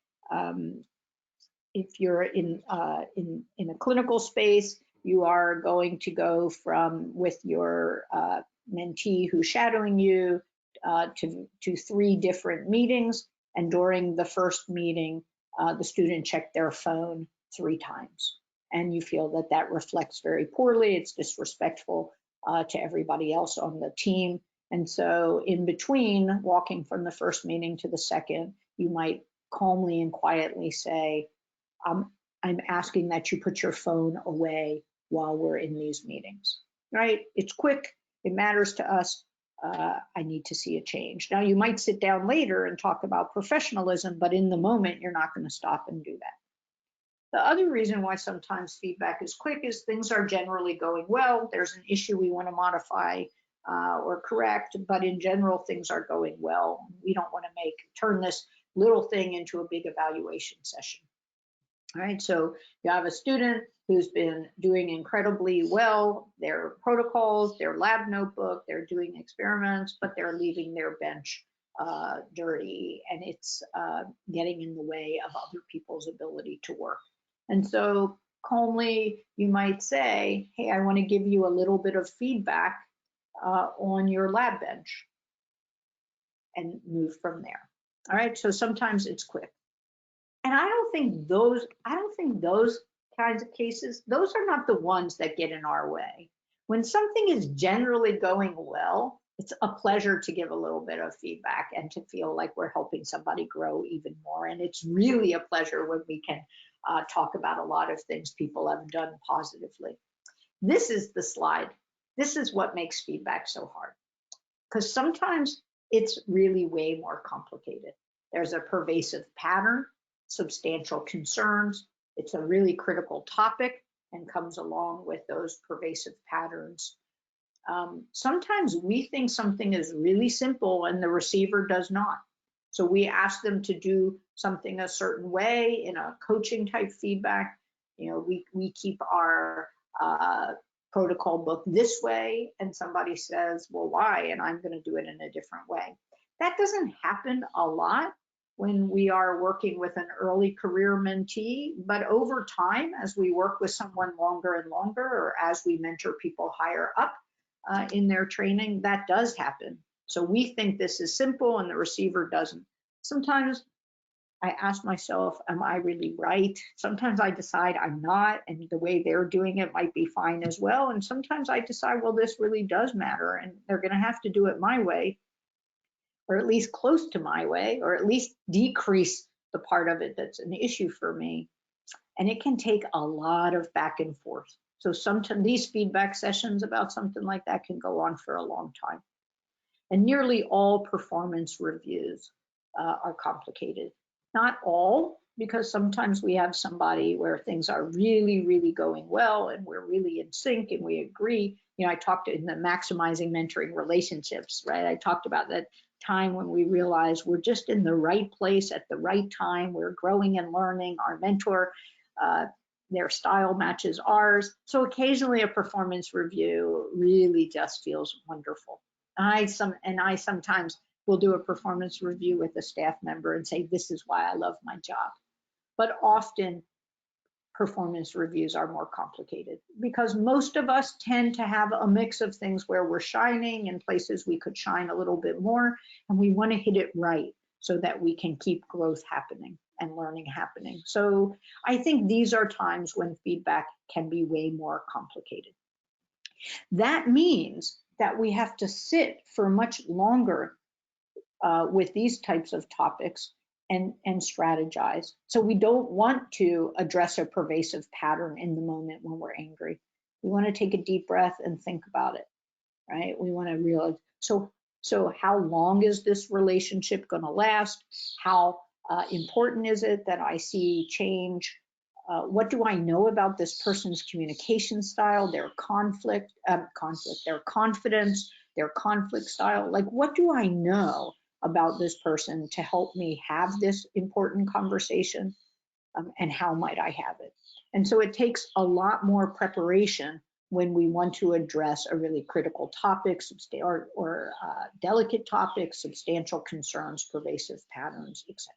Speaker 1: if you're in a clinical space, you are going to go from with your mentee who's shadowing you to 3 different meetings, and during the first meeting, the student checked their phone 3 times. And you feel that that reflects very poorly, it's disrespectful to everybody else on the team. And so in between walking from the first meeting to the second, you might calmly and quietly say, I'm asking that you put your phone away while we're in these meetings, right? It's quick, it matters to us. I need to see a change. Now, you might sit down later and talk about professionalism, but in the moment, you're not going to stop and do that. The other reason why sometimes feedback is quick is things are generally going well. There's an issue we want to modify or correct, but in general, things are going well. We don't want to turn this little thing into a big evaluation session. All right, so you have a student who's been doing incredibly well, their protocols, their lab notebook, they're doing experiments, but they're leaving their bench dirty, and it's getting in the way of other people's ability to work. And so calmly, you might say, hey, I want to give you a little bit of feedback on your lab bench, and move from there. All right, so sometimes it's quick. And I don't think those kinds of cases, those are not the ones that get in our way. When something is generally going well, it's a pleasure to give a little bit of feedback and to feel like we're helping somebody grow even more. And it's really a pleasure when we can talk about a lot of things people have done positively. This is the slide. This is what makes feedback so hard, because sometimes it's really way more complicated. There's a pervasive pattern, substantial concerns. It's a really critical topic and comes along with those pervasive patterns. Sometimes we think something is really simple and the receiver does not. So we ask them to do something a certain way in a coaching type feedback. You know, we keep our protocol book this way, and somebody says, well, why? And I'm going to do it in a different way. That doesn't happen a lot when we are working with an early career mentee, but over time, as we work with someone longer and longer, or as we mentor people higher up in their training, that does happen. So we think this is simple and the receiver doesn't. Sometimes I ask myself, am I really right? Sometimes I decide I'm not, and the way they're doing it might be fine as well. And sometimes I decide, well, this really does matter, and they're going to have to do it my way, or at least close to my way, or at least decrease the part of it that's an issue for me. And it can take a lot of back and forth. So sometimes these feedback sessions about something like that can go on for a long time. And nearly all performance reviews are complicated. Not all, because sometimes we have somebody where things are really, really going well and we're really in sync and we agree. You know, I talked in the maximizing mentoring relationships, right? I talked about that time when we realize we're just in the right place at the right time. We're growing and learning. Our mentor, their style matches ours. So occasionally a performance review really just feels wonderful. I sometimes will do a performance review with a staff member and say, this is why I love my job. But often performance reviews are more complicated because most of us tend to have a mix of things where we're shining in places we could shine a little bit more, and we want to hit it right so that we can keep growth happening and learning happening. So I think these are times when feedback can be way more complicated. That means that we have to sit for much longer with these types of topics and strategize. So we don't want to address a pervasive pattern in the moment when we're angry. We want to take a deep breath and think about it, right? We want to realize, so how long is this relationship going to last? How important is it that I see change? What do I know about this person's communication style, their their confidence, their conflict style? Like, what do I know about this person to help me have this important conversation, and how might I have it? And so it takes a lot more preparation when we want to address a really critical topic or delicate topic, substantial concerns, pervasive patterns, etc.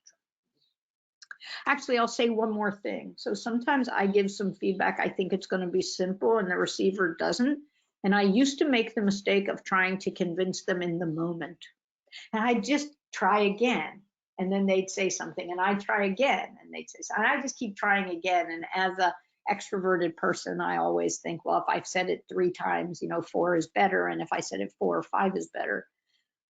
Speaker 1: Actually, I'll say one more thing. So sometimes I give some feedback. I think it's going to be simple and the receiver doesn't. And I used to make the mistake of trying to convince them in the moment. And I just try again, and then they'd say something, and I try again, and they'd say something. And I just keep trying again. And as a extroverted person, I always think, well, if I've said it 3 times, 4 is better. And if I said it 4 or 5 is better.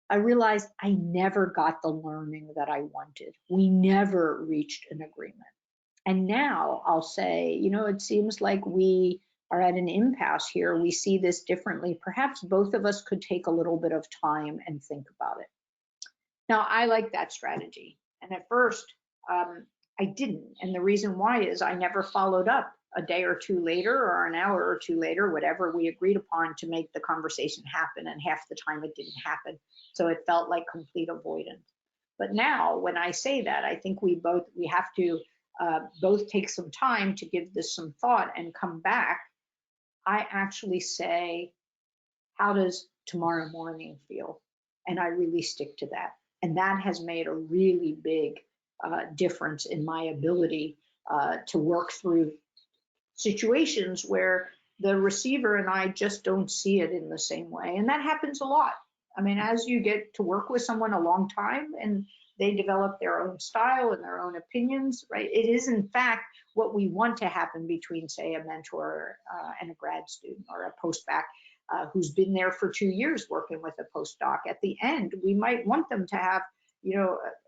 Speaker 1: I realized I never got the learning that I wanted. We never reached an agreement. And now I'll say, it seems like we are at an impasse here. We see this differently. Perhaps both of us could take a little bit of time and think about it. Now, I like that strategy. And at first, I didn't. And the reason why is I never followed up a day or 2 later or an hour or 2 later, whatever we agreed upon to make the conversation happen. And half the time it didn't happen. So it felt like complete avoidance. But now when I say that, I think we have to both take some time to give this some thought and come back. I actually say, how does tomorrow morning feel? And I really stick to that. And that has made a really big difference in my ability to work through situations where the receiver and I just don't see it in the same way. And that happens a lot. I mean, as you get to work with someone a long time and they develop their own style and their own opinions, right? It is, in fact, what we want to happen between, say, a mentor and a grad student or a postbac who's been there for 2 years working with a postdoc. At the end, we might want them to have,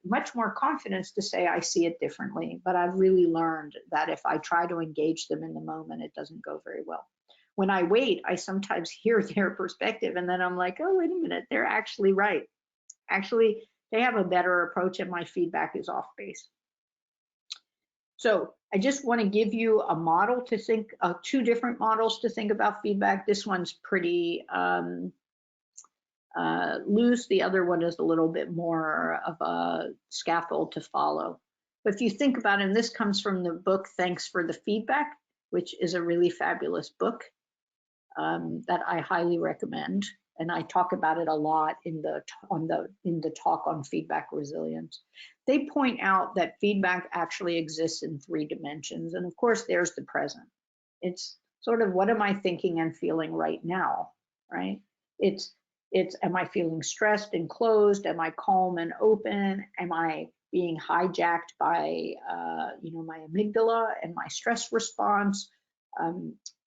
Speaker 1: much more confidence to say, I see it differently. But I've really learned that if I try to engage them in the moment, it doesn't go very well. When I wait, I sometimes hear their perspective, and then I'm like, oh, wait a minute, they're actually right. Actually, they have a better approach, and my feedback is off base. So I just want to give you a model to think, 2 different models to think about feedback. This one's pretty loose. The other one is a little bit more of a scaffold to follow. But if you think about it, and this comes from the book, Thanks for the Feedback, which is a really fabulous book that I highly recommend. And I talk about it a lot in the talk on feedback resilience. They point out that feedback actually exists in 3 dimensions. And of course, there's the present. It's sort of, what am I thinking and feeling right now, right? It's am I feeling stressed and closed? Am I calm and open? Am I being hijacked by my amygdala and my stress response?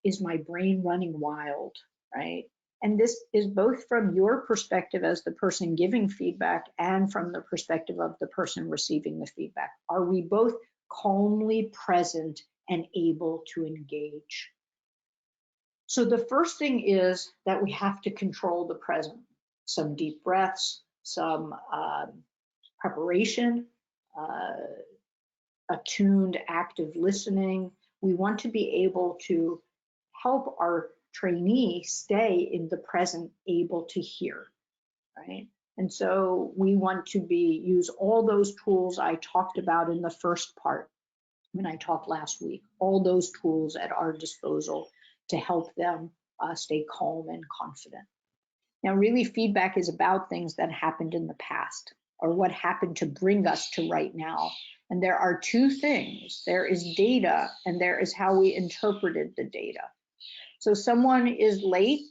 Speaker 1: Is my brain running wild, right? And this is both from your perspective as the person giving feedback and from the perspective of the person receiving the feedback. Are we both calmly present and able to engage? So the first thing is that we have to control the present. Some deep breaths, some preparation, attuned active listening. We want to be able to help our trainee stay in the present, able to hear, right? And so we want to use all those tools I talked about in the first part when I talked last week, all those tools at our disposal to help them stay calm and confident. Now, really, feedback is about things that happened in the past or what happened to bring us to right now. And there are two things. There is data and there is how we interpreted the data. So someone is late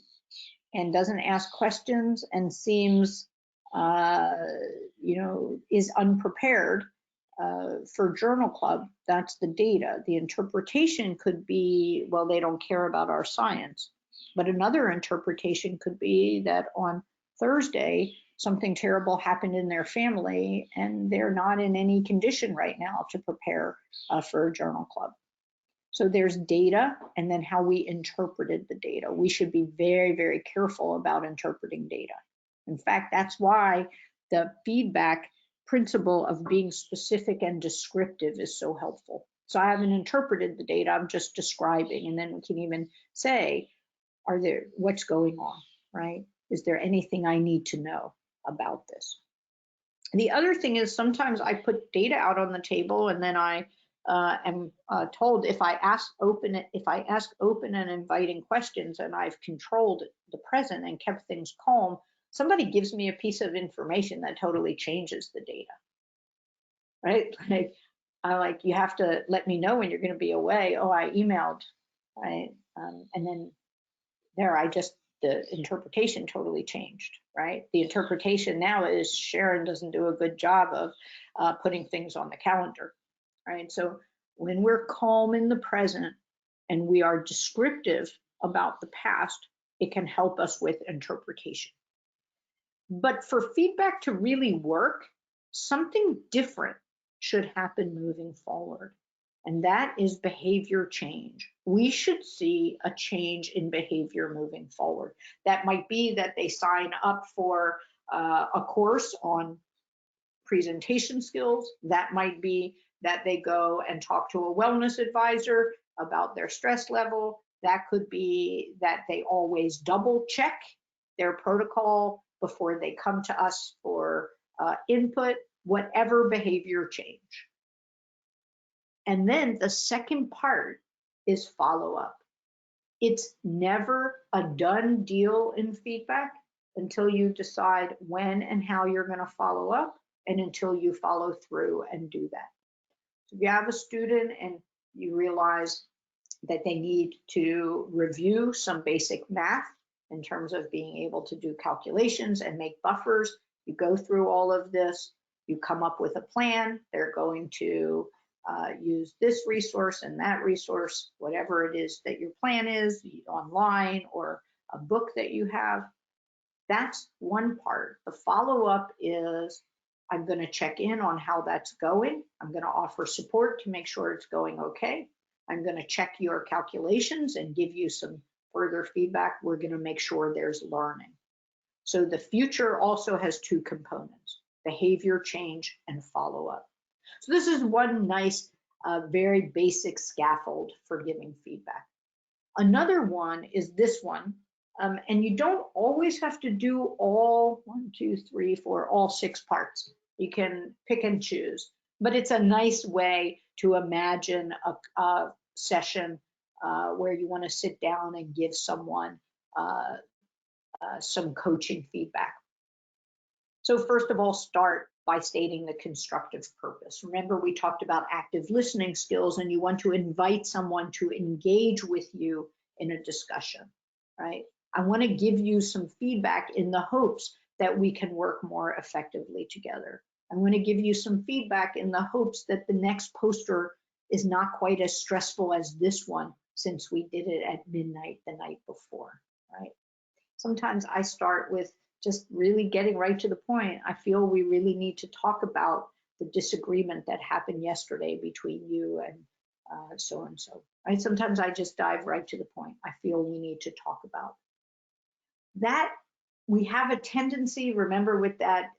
Speaker 1: and doesn't ask questions and seems, is unprepared for journal club. That's the data. The interpretation could be, well, they don't care about our science. But another interpretation could be that on Thursday, something terrible happened in their family and they're not in any condition right now to prepare for a journal club. So there's data and then how we interpreted the data. We should be very, very careful about interpreting data. In fact, that's why the feedback principle of being specific and descriptive is so helpful. So I haven't interpreted the data, I'm just describing, and then we can even say, what's going on, right? Is there anything I need to know about this? The other thing is sometimes I put data out on the table and then I am told if I ask open and inviting questions and I've controlled the present and kept things calm, somebody gives me a piece of information that totally changes the data, right? Like, you have to let me know when you're going to be away. Oh, I emailed, right? And then the interpretation totally changed, right? The interpretation now is Sharon doesn't do a good job of putting things on the calendar, right? So when we're calm in the present and we are descriptive about the past, it can help us with interpretation. But for feedback to really work, something different should happen moving forward. And that is behavior change. We should see a change in behavior moving forward. That might be that they sign up for a course on presentation skills. That might be that they go and talk to a wellness advisor about their stress level. That could be that they always double check their protocol before they come to us for input, whatever behavior change. And then the second part is follow up. It's never a done deal in feedback until you decide when and how you're going to follow up and until you follow through and do that. So if you have a student and you realize that they need to review some basic math in terms of being able to do calculations and make buffers, you go through all of this, you come up with a plan. They're going to use this resource and that resource, whatever it is that your plan is, online or a book that you have. That's one part. The follow-up is I'm going to check in on how that's going. I'm going to offer support to make sure it's going okay. I'm going to check your calculations and give you some further feedback. We're going to make sure there's learning. So the future also has two components: behavior change and follow-up. So this is one nice, very basic scaffold for giving feedback. Another one is this one, and you don't always have to do all 6 parts. You can pick and choose, but it's a nice way to imagine a session where you want to sit down and give someone some coaching feedback. So first of all, start by stating the constructive purpose. Remember, we talked about active listening skills, and you want to invite someone to engage with you in a discussion, right? I want to give you some feedback in the hopes that we can work more effectively together. I want to give you some feedback in the hopes that the next poster is not quite as stressful as this one, since we did it at midnight the night before, right? Sometimes I start with just really getting right to the point. I feel we really need to talk about the disagreement that happened yesterday between you and so-and-so, right? Sometimes I just dive right to the point. I feel we need to talk about that. We have a tendency, remember, with that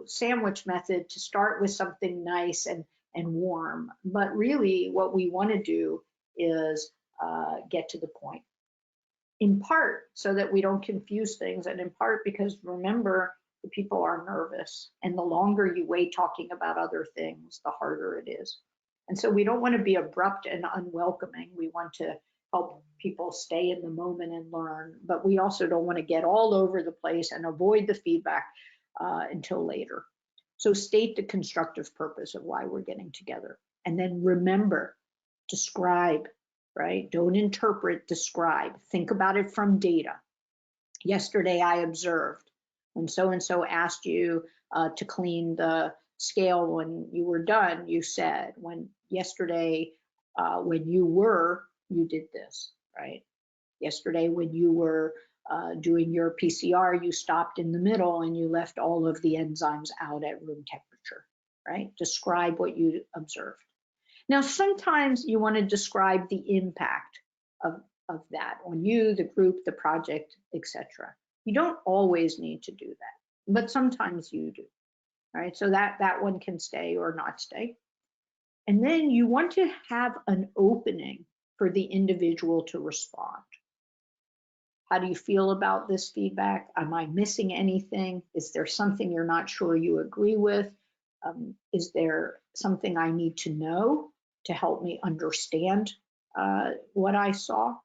Speaker 1: sandwich method, to start with something nice and warm, but really what we want to do is get to the point. in part so that we don't confuse things, and in part because, remember, the people are nervous, and the longer you wait talking about other things, the harder it is. And so we don't want to be abrupt and unwelcoming. We want to help people stay in the moment and learn, but we also don't want to get all over the place and avoid the feedback until later. So state the constructive purpose of why we're getting together. And then remember, describe, right? Don't interpret, describe. Think about it from data. Yesterday I observed when so-and-so asked you to clean the scale when you were done, you said, when yesterday when you did this, right? Yesterday when you were doing your PCR, you stopped in the middle and you left all of the enzymes out at room temperature, right? Describe what you observed. Now, sometimes you want to describe the impact of that on you, the group, the project, etc. You don't always need to do that, but sometimes you do, right? So that one can stay or not stay. And then you want to have an opening for the individual to respond. How do you feel about this feedback? Am I missing anything? Is there something you're not sure you agree with? Is there something I need to know to help me understand what I saw,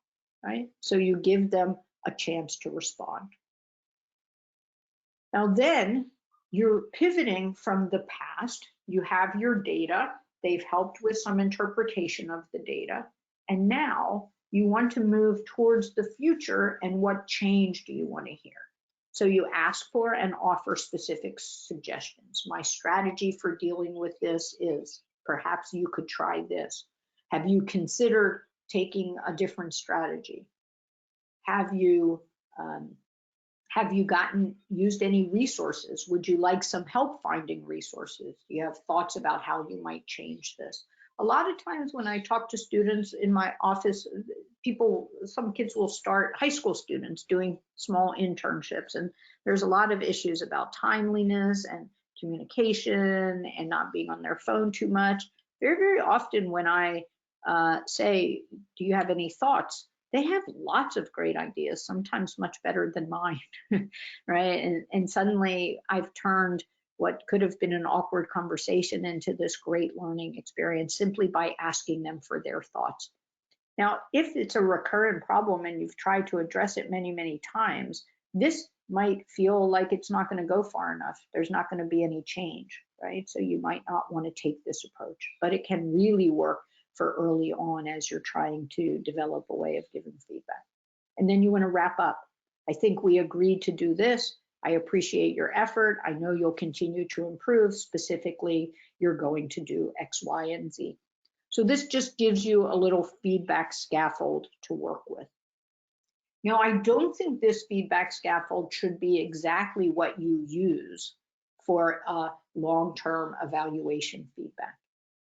Speaker 1: right? So you give them a chance to respond. Now then, you're pivoting from the past. You have your data. They've helped with some interpretation of the data. And now you want to move towards the future, and what change do you want to hear? So you ask for and offer specific suggestions. My strategy for dealing with this is, perhaps you could try this. Have you considered taking a different strategy? Have you used any resources? Would you like some help finding resources? Do you have thoughts about how you might change this? A lot of times when I talk to students in my office, some kids will start, high school students, doing small internships, and there's a lot of issues about timeliness and communication and not being on their phone too much. Very, very often when I say, do you have any thoughts? They have lots of great ideas, sometimes much better than mine, right? And suddenly I've turned what could have been an awkward conversation into this great learning experience simply by asking them for their thoughts. Now, if it's a recurrent problem and you've tried to address it many, many times, this might feel like it's not going to go far enough. There's not going to be any change, right? So you might not want to take this approach, but it can really work for early on as you're trying to develop a way of giving feedback. And then you want to wrap up. I think we agreed to do this. I appreciate your effort. I know you'll continue to improve. Specifically, you're going to do X, Y, and Z. So this just gives you a little feedback scaffold to work with. Now, I don't think this feedback scaffold should be exactly what you use for long-term evaluation feedback.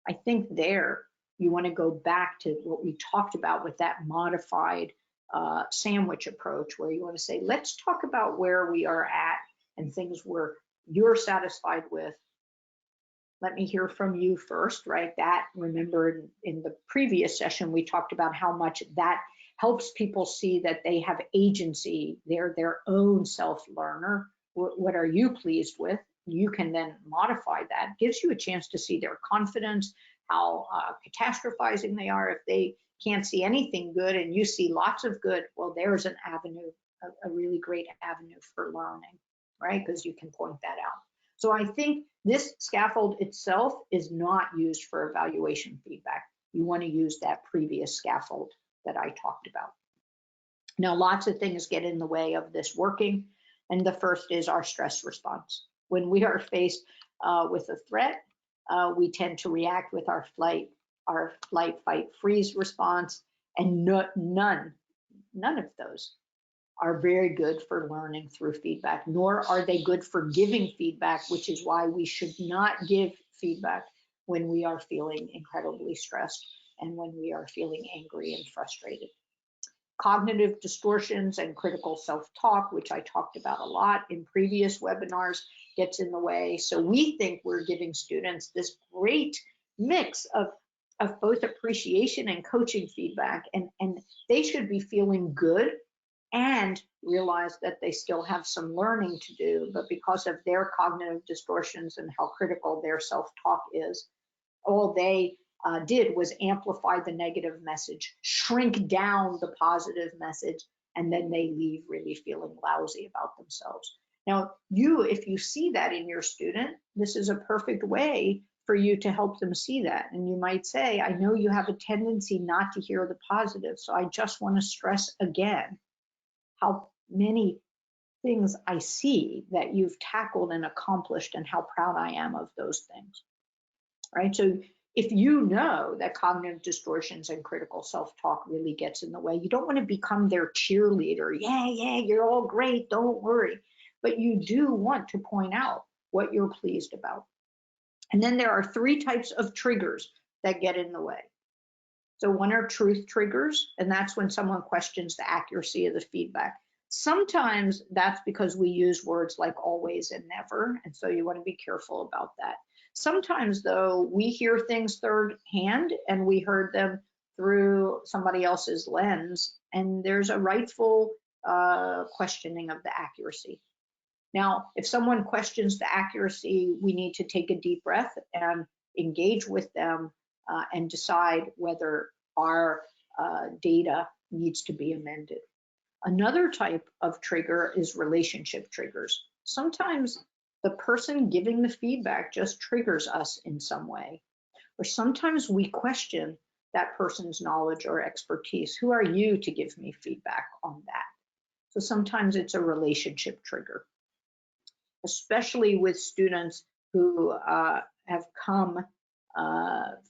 Speaker 1: I think there you want to go back to what we talked about with that modified sandwich approach, where you want to say, let's talk about where we are at and things where you're satisfied with. Let me hear from you first, right? That, remember, in the previous session, we talked about how much that helps people see that they have agency. They're their own self-learner. What are you pleased with? You can then modify that. Gives you a chance to see their confidence, how catastrophizing they are. If they can't see anything good and you see lots of good, well, there's an avenue, a really great avenue for learning, right? Because you can point that out. So I think this scaffold itself is not used for evaluation feedback. You want to use that previous scaffold that I talked about. Now, lots of things get in the way of this working, and the first is our stress response. When we are faced with a threat, we tend to react with our flight, fight, freeze response, and none of those are very good for learning through feedback, nor are they good for giving feedback, which is why we should not give feedback when we are feeling incredibly stressed and when we are feeling angry and frustrated. Cognitive distortions and critical self-talk, which I talked about a lot in previous webinars, gets in the way. So we think we're giving students this great mix of both appreciation and coaching feedback, and they should be feeling good and realize that they still have some learning to do, but because of their cognitive distortions and how critical their self-talk is, all they did was amplify the negative message, shrink down the positive message, and then they leave really feeling lousy about themselves. Now, if you see that in your student, this is a perfect way for you to help them see that. And you might say, I know you have a tendency not to hear the positive, so I just want to stress again how many things I see that you've tackled and accomplished and how proud I am of those things, right? So if you know that cognitive distortions and critical self-talk really gets in the way, you don't want to become their cheerleader. Yeah, you're all great, don't worry. But you do want to point out what you're pleased about. And then there are 3 types of triggers that get in the way. So one are truth triggers, and that's when someone questions the accuracy of the feedback. Sometimes that's because we use words like always and never, and so you want to be careful about that. Sometimes, though, we hear things third hand and we heard them through somebody else's lens, and there's a rightful questioning of the accuracy. Now, if someone questions the accuracy, we need to take a deep breath and engage with them and decide whether our data needs to be amended. Another type of trigger is relationship triggers. Sometimes the person giving the feedback just triggers us in some way, or sometimes we question that person's knowledge or expertise. Who are you to give me feedback on that? So sometimes it's a relationship trigger, especially with students who have come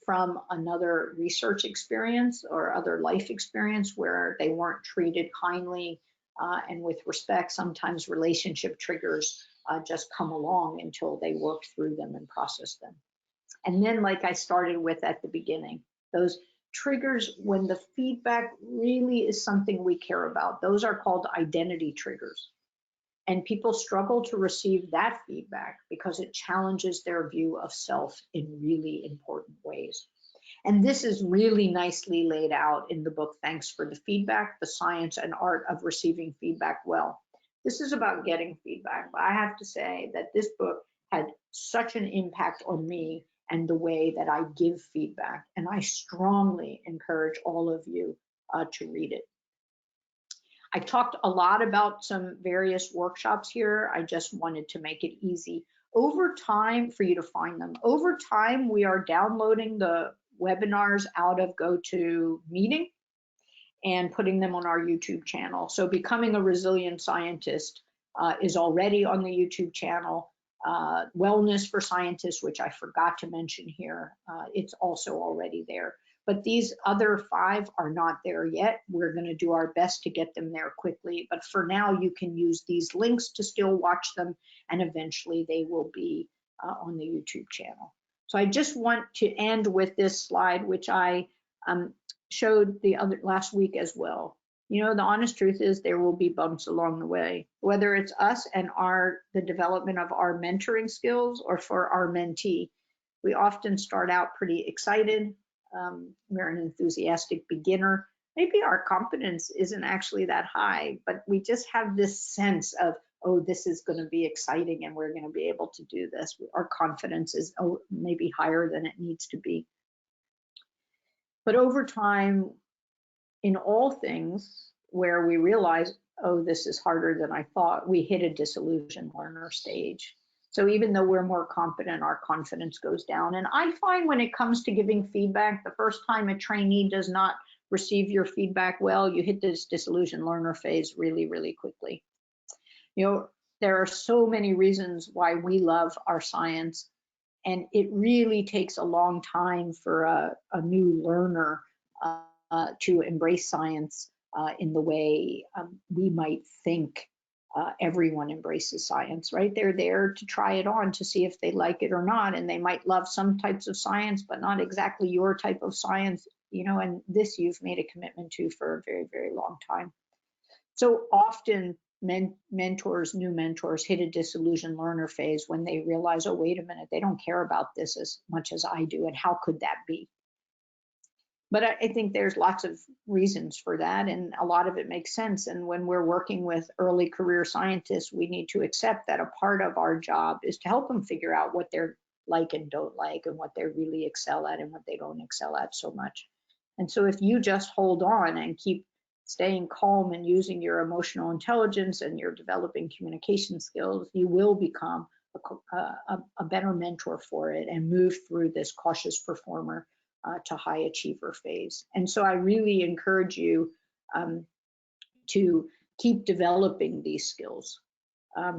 Speaker 1: from another research experience or other life experience where they weren't treated kindly and with respect. Sometimes relationship triggers just come along until they work through them and process them. And then, like I started with at the beginning, those triggers when the feedback really is something we care about, those are called identity triggers. And people struggle to receive that feedback because it challenges their view of self in really important ways. And this is really nicely laid out in the book, Thanks for the Feedback, The Science and Art of Receiving Feedback Well. This is about getting feedback, but I have to say that this book had such an impact on me and the way that I give feedback. And I strongly encourage all of you to read it. I talked a lot about some various workshops here. I just wanted to make it easy over time for you to find them. Over time, we are downloading the webinars out of GoToMeeting and putting them on our YouTube channel. So Becoming a Resilient Scientist is already on the YouTube channel. Wellness for Scientists, which I forgot to mention here, it's also already there. But these other 5 are not there yet. We're going to do our best to get them there quickly. But for now, you can use these links to still watch them, and eventually they will be on the YouTube channel. So I just want to end with this slide, which I showed the last week as well. You know, the honest truth is there will be bumps along the way, whether it's us and the development of our mentoring skills or for our mentee. We often start out pretty excited. We're an enthusiastic beginner. Maybe our competence isn't actually that high, but we just have this sense of, oh, this is going to be exciting and we're going to be able to do this. Our confidence is maybe higher than it needs to be. But over time, in all things where we realize, oh, this is harder than I thought, we hit a disillusioned learner stage. So even though we're more confident, our confidence goes down. And I find when it comes to giving feedback, the first time a trainee does not receive your feedback well, you hit this disillusioned learner phase really, really quickly. You know, there are so many reasons why we love our science, and it really takes a long time for a new learner to embrace science in the way we might think everyone embraces science, right? They're there to try it on to see if they like it or not, and they might love some types of science, but not exactly your type of science, you know, and this you've made a commitment to for a very, very long time. So often new mentors hit a disillusioned learner phase when they realize, oh, wait a minute, they don't care about this as much as I do, and how could that be? But I think there's lots of reasons for that, and a lot of it makes sense. And when we're working with early career scientists, we need to accept that a part of our job is to help them figure out what they're like and don't like, and what they really excel at and what they don't excel at so much. And so if you just hold on and keep staying calm and using your emotional intelligence and your developing communication skills, you will become a better mentor for it and move through this cautious performer to high achiever phase. And so I really encourage you to keep developing these skills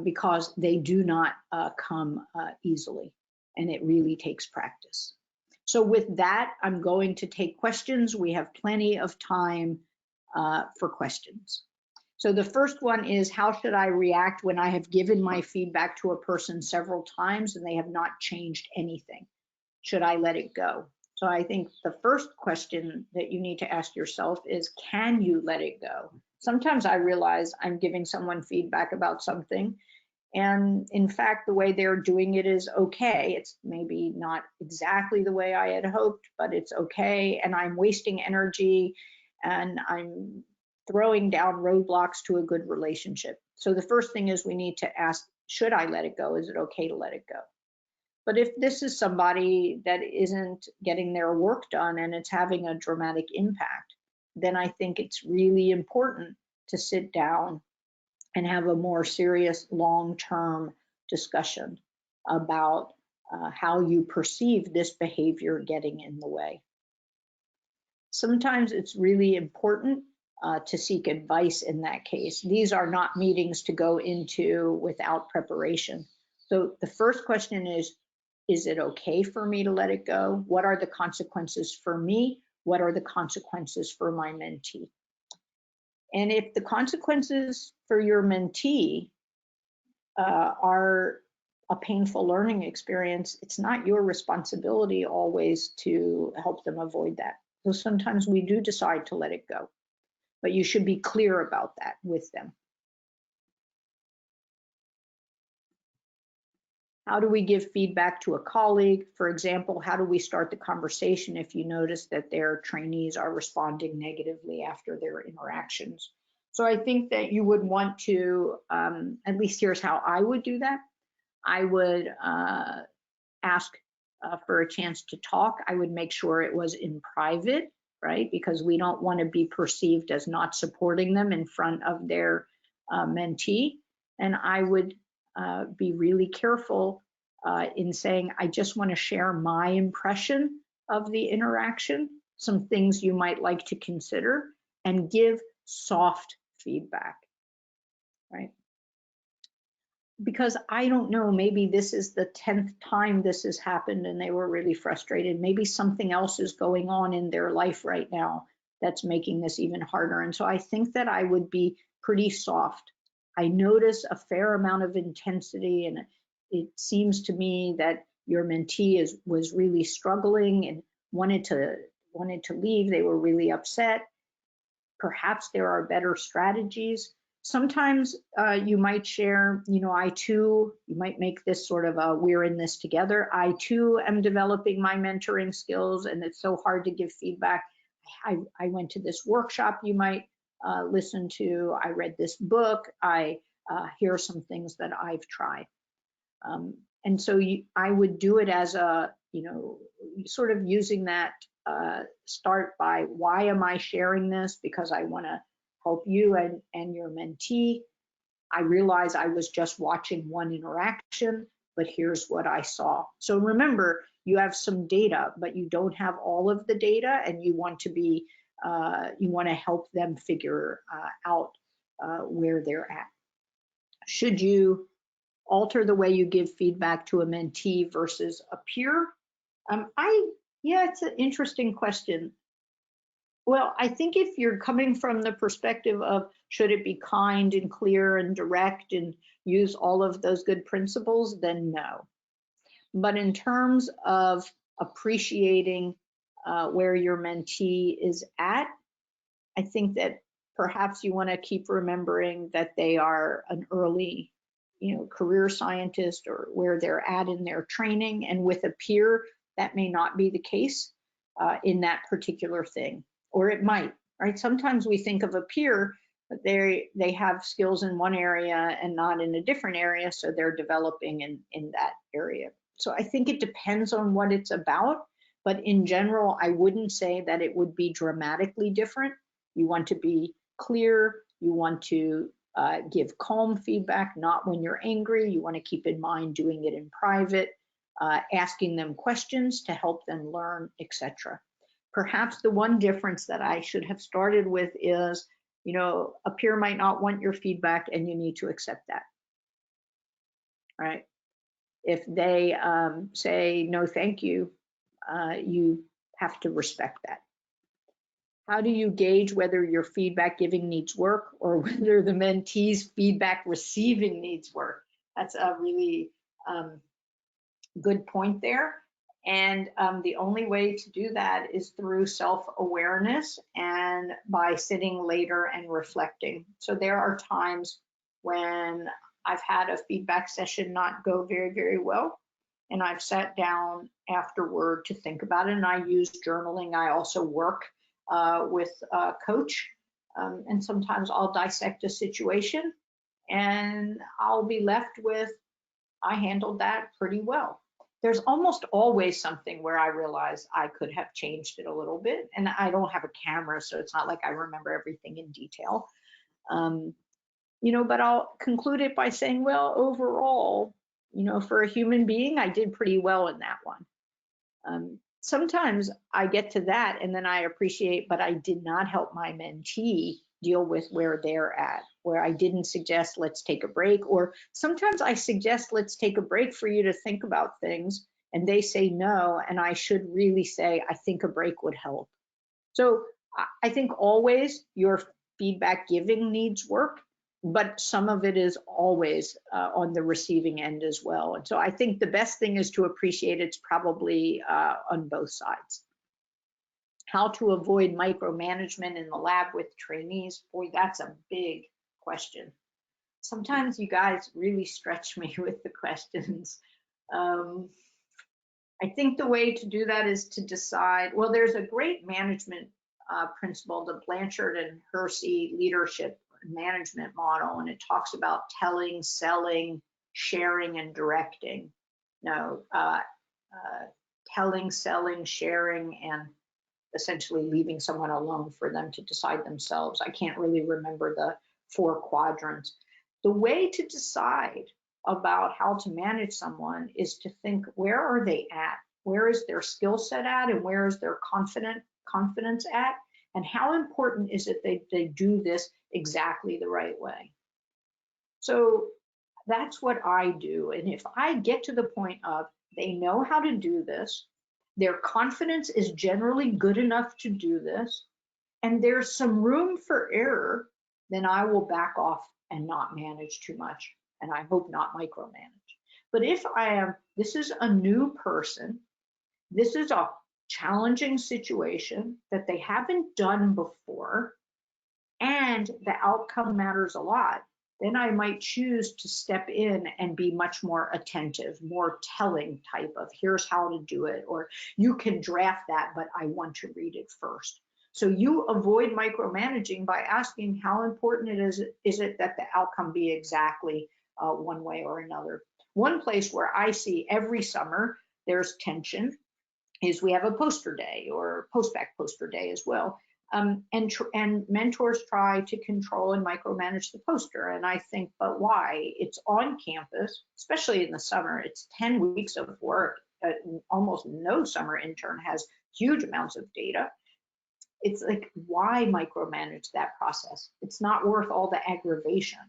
Speaker 1: because they do not come easily, and it really takes practice. So with that, I'm going to take questions. We have plenty of time for questions. So the first one is, how should I react when I have given my feedback to a person several times and they have not changed anything? Should I let it go? So I think the first question that you need to ask yourself is, can you let it go? Sometimes I realize I'm giving someone feedback about something, and in fact, the way they're doing it is okay. It's maybe not exactly the way I had hoped, but it's okay. And I'm wasting energy and I'm throwing down roadblocks to a good relationship. So the first thing is we need to ask, should I let it go? Is it okay to let it go? But if this is somebody that isn't getting their work done and it's having a dramatic impact, then I think it's really important to sit down and have a more serious long-term discussion about how you perceive this behavior getting in the way. Sometimes it's really important to seek advice in that case. These are not meetings to go into without preparation. So the first question is it okay for me to let it go? What are the consequences for me? What are the consequences for my mentee? And if the consequences for your mentee are a painful learning experience, it's not your responsibility always to help them avoid that. So sometimes we do decide to let it go, but you should be clear about that with them. How do we give feedback to a colleague? For example, how do we start the conversation if you notice that their trainees are responding negatively after their interactions? So I think that you would want to, at least here's how I would do that. I would ask for a chance to talk. I would make sure it was in private, right? Because we don't want to be perceived as not supporting them in front of their mentee. And I would be really careful in saying, I just want to share my impression of the interaction, some things you might like to consider, and give soft feedback, right? Because I don't know, maybe this is the 10th time this has happened and they were really frustrated. Maybe something else is going on in their life right now that's making this even harder. And so I think that I would be pretty soft. I notice a fair amount of intensity, and it seems to me that your mentee was really struggling and wanted to leave. They were really upset. Perhaps there are better strategies. Sometimes you might share, you might make this sort of a we're in this together. I too am developing my mentoring skills, and it's so hard to give feedback. I went to this workshop you might listen to. I read this book. Here are some things that I've tried. And so I would do it as a, sort of using that start by, why am I sharing this? Because I want to help you and your mentee. I realize I was just watching one interaction, but here's what I saw. So remember, you have some data, but you don't have all of the data, and you want to help them figure out where they're at. Should you alter the way you give feedback to a mentee versus a peer? It's an interesting question. Well, I think if you're coming from the perspective of should it be kind and clear and direct and use all of those good principles, then no. But in terms of appreciating where your mentee is at, I think that perhaps you want to keep remembering that they are an early, career scientist, or where they're at in their training. And with a peer, that may not be the case. in that particular thing, or it might, right? Sometimes we think of a peer, but they have skills in one area and not in a different area, so they're developing in that area. So I think it depends on what it's about, but in general, I wouldn't say that it would be dramatically different. You want to be clear, you want to give calm feedback, not when you're angry. You want to keep in mind doing it in private, asking them questions to help them learn, etc. Perhaps the one difference that I should have started with is, you know, a peer might not want your feedback and you need to accept that, right? If they say no thank you, you have to respect that. How do you gauge whether your feedback giving needs work or whether the mentee's feedback receiving needs work? That's a really good point there. And the only way to do that is through self-awareness and by sitting later and reflecting. So there are times when I've had a feedback session not go very, very well, and I've sat down afterward to think about it, and I use journaling. I also work with a coach, and sometimes I'll dissect a situation and I'll be left with, I handled that pretty well. There's almost always something where I realize I could have changed it a little bit, and I don't have a camera, so it's not like I remember everything in detail. You know, but I'll conclude it by saying, well, overall, you know, for a human being, I did pretty well in that one. Sometimes I get to that and then I appreciate, but I did not help my mentee deal with where they're at, where I didn't suggest let's take a break, or sometimes I suggest let's take a break for you to think about things and they say no, and I should really say I think a break would help. So I think always your feedback giving needs work, but some of it is always on the receiving end as well. And so I think the best thing is to appreciate it's probably on both sides. How to avoid micromanagement in the lab with trainees? Boy, that's a big question. Sometimes you guys really stretch me with the questions. I think the way to do that is to decide, well, there's a great management principle, the Blanchard and Hersey leadership management model, and it talks about telling, selling, sharing, and directing. No, telling, selling, sharing, and essentially leaving someone alone for them to decide themselves. I can't really remember the 4 quadrants. The way to decide about how to manage someone is to think, where are they at? Where is their skill set at? And where is their confidence at? And how important is it they do this exactly the right way? So that's what I do. And if I get to the point of they know how to do this, their confidence is generally good enough to do this, and there's some room for error, then I will back off and not manage too much. And I hope not micromanage. But if this is a new person, this is a challenging situation that they haven't done before, and the outcome matters a lot, then I might choose to step in and be much more attentive, more telling type of, here's how to do it, or you can draft that, but I want to read it first. So you avoid micromanaging by asking how important is it that the outcome be exactly one way or another. One place where I see every summer there's tension is we have a poster day, or post-bac poster day as well. And mentors try to control and micromanage the poster. And I think, but why? It's on campus, especially in the summer. It's 10 weeks of work. Almost no summer intern has huge amounts of data. It's like, why micromanage that process? It's not worth all the aggravation.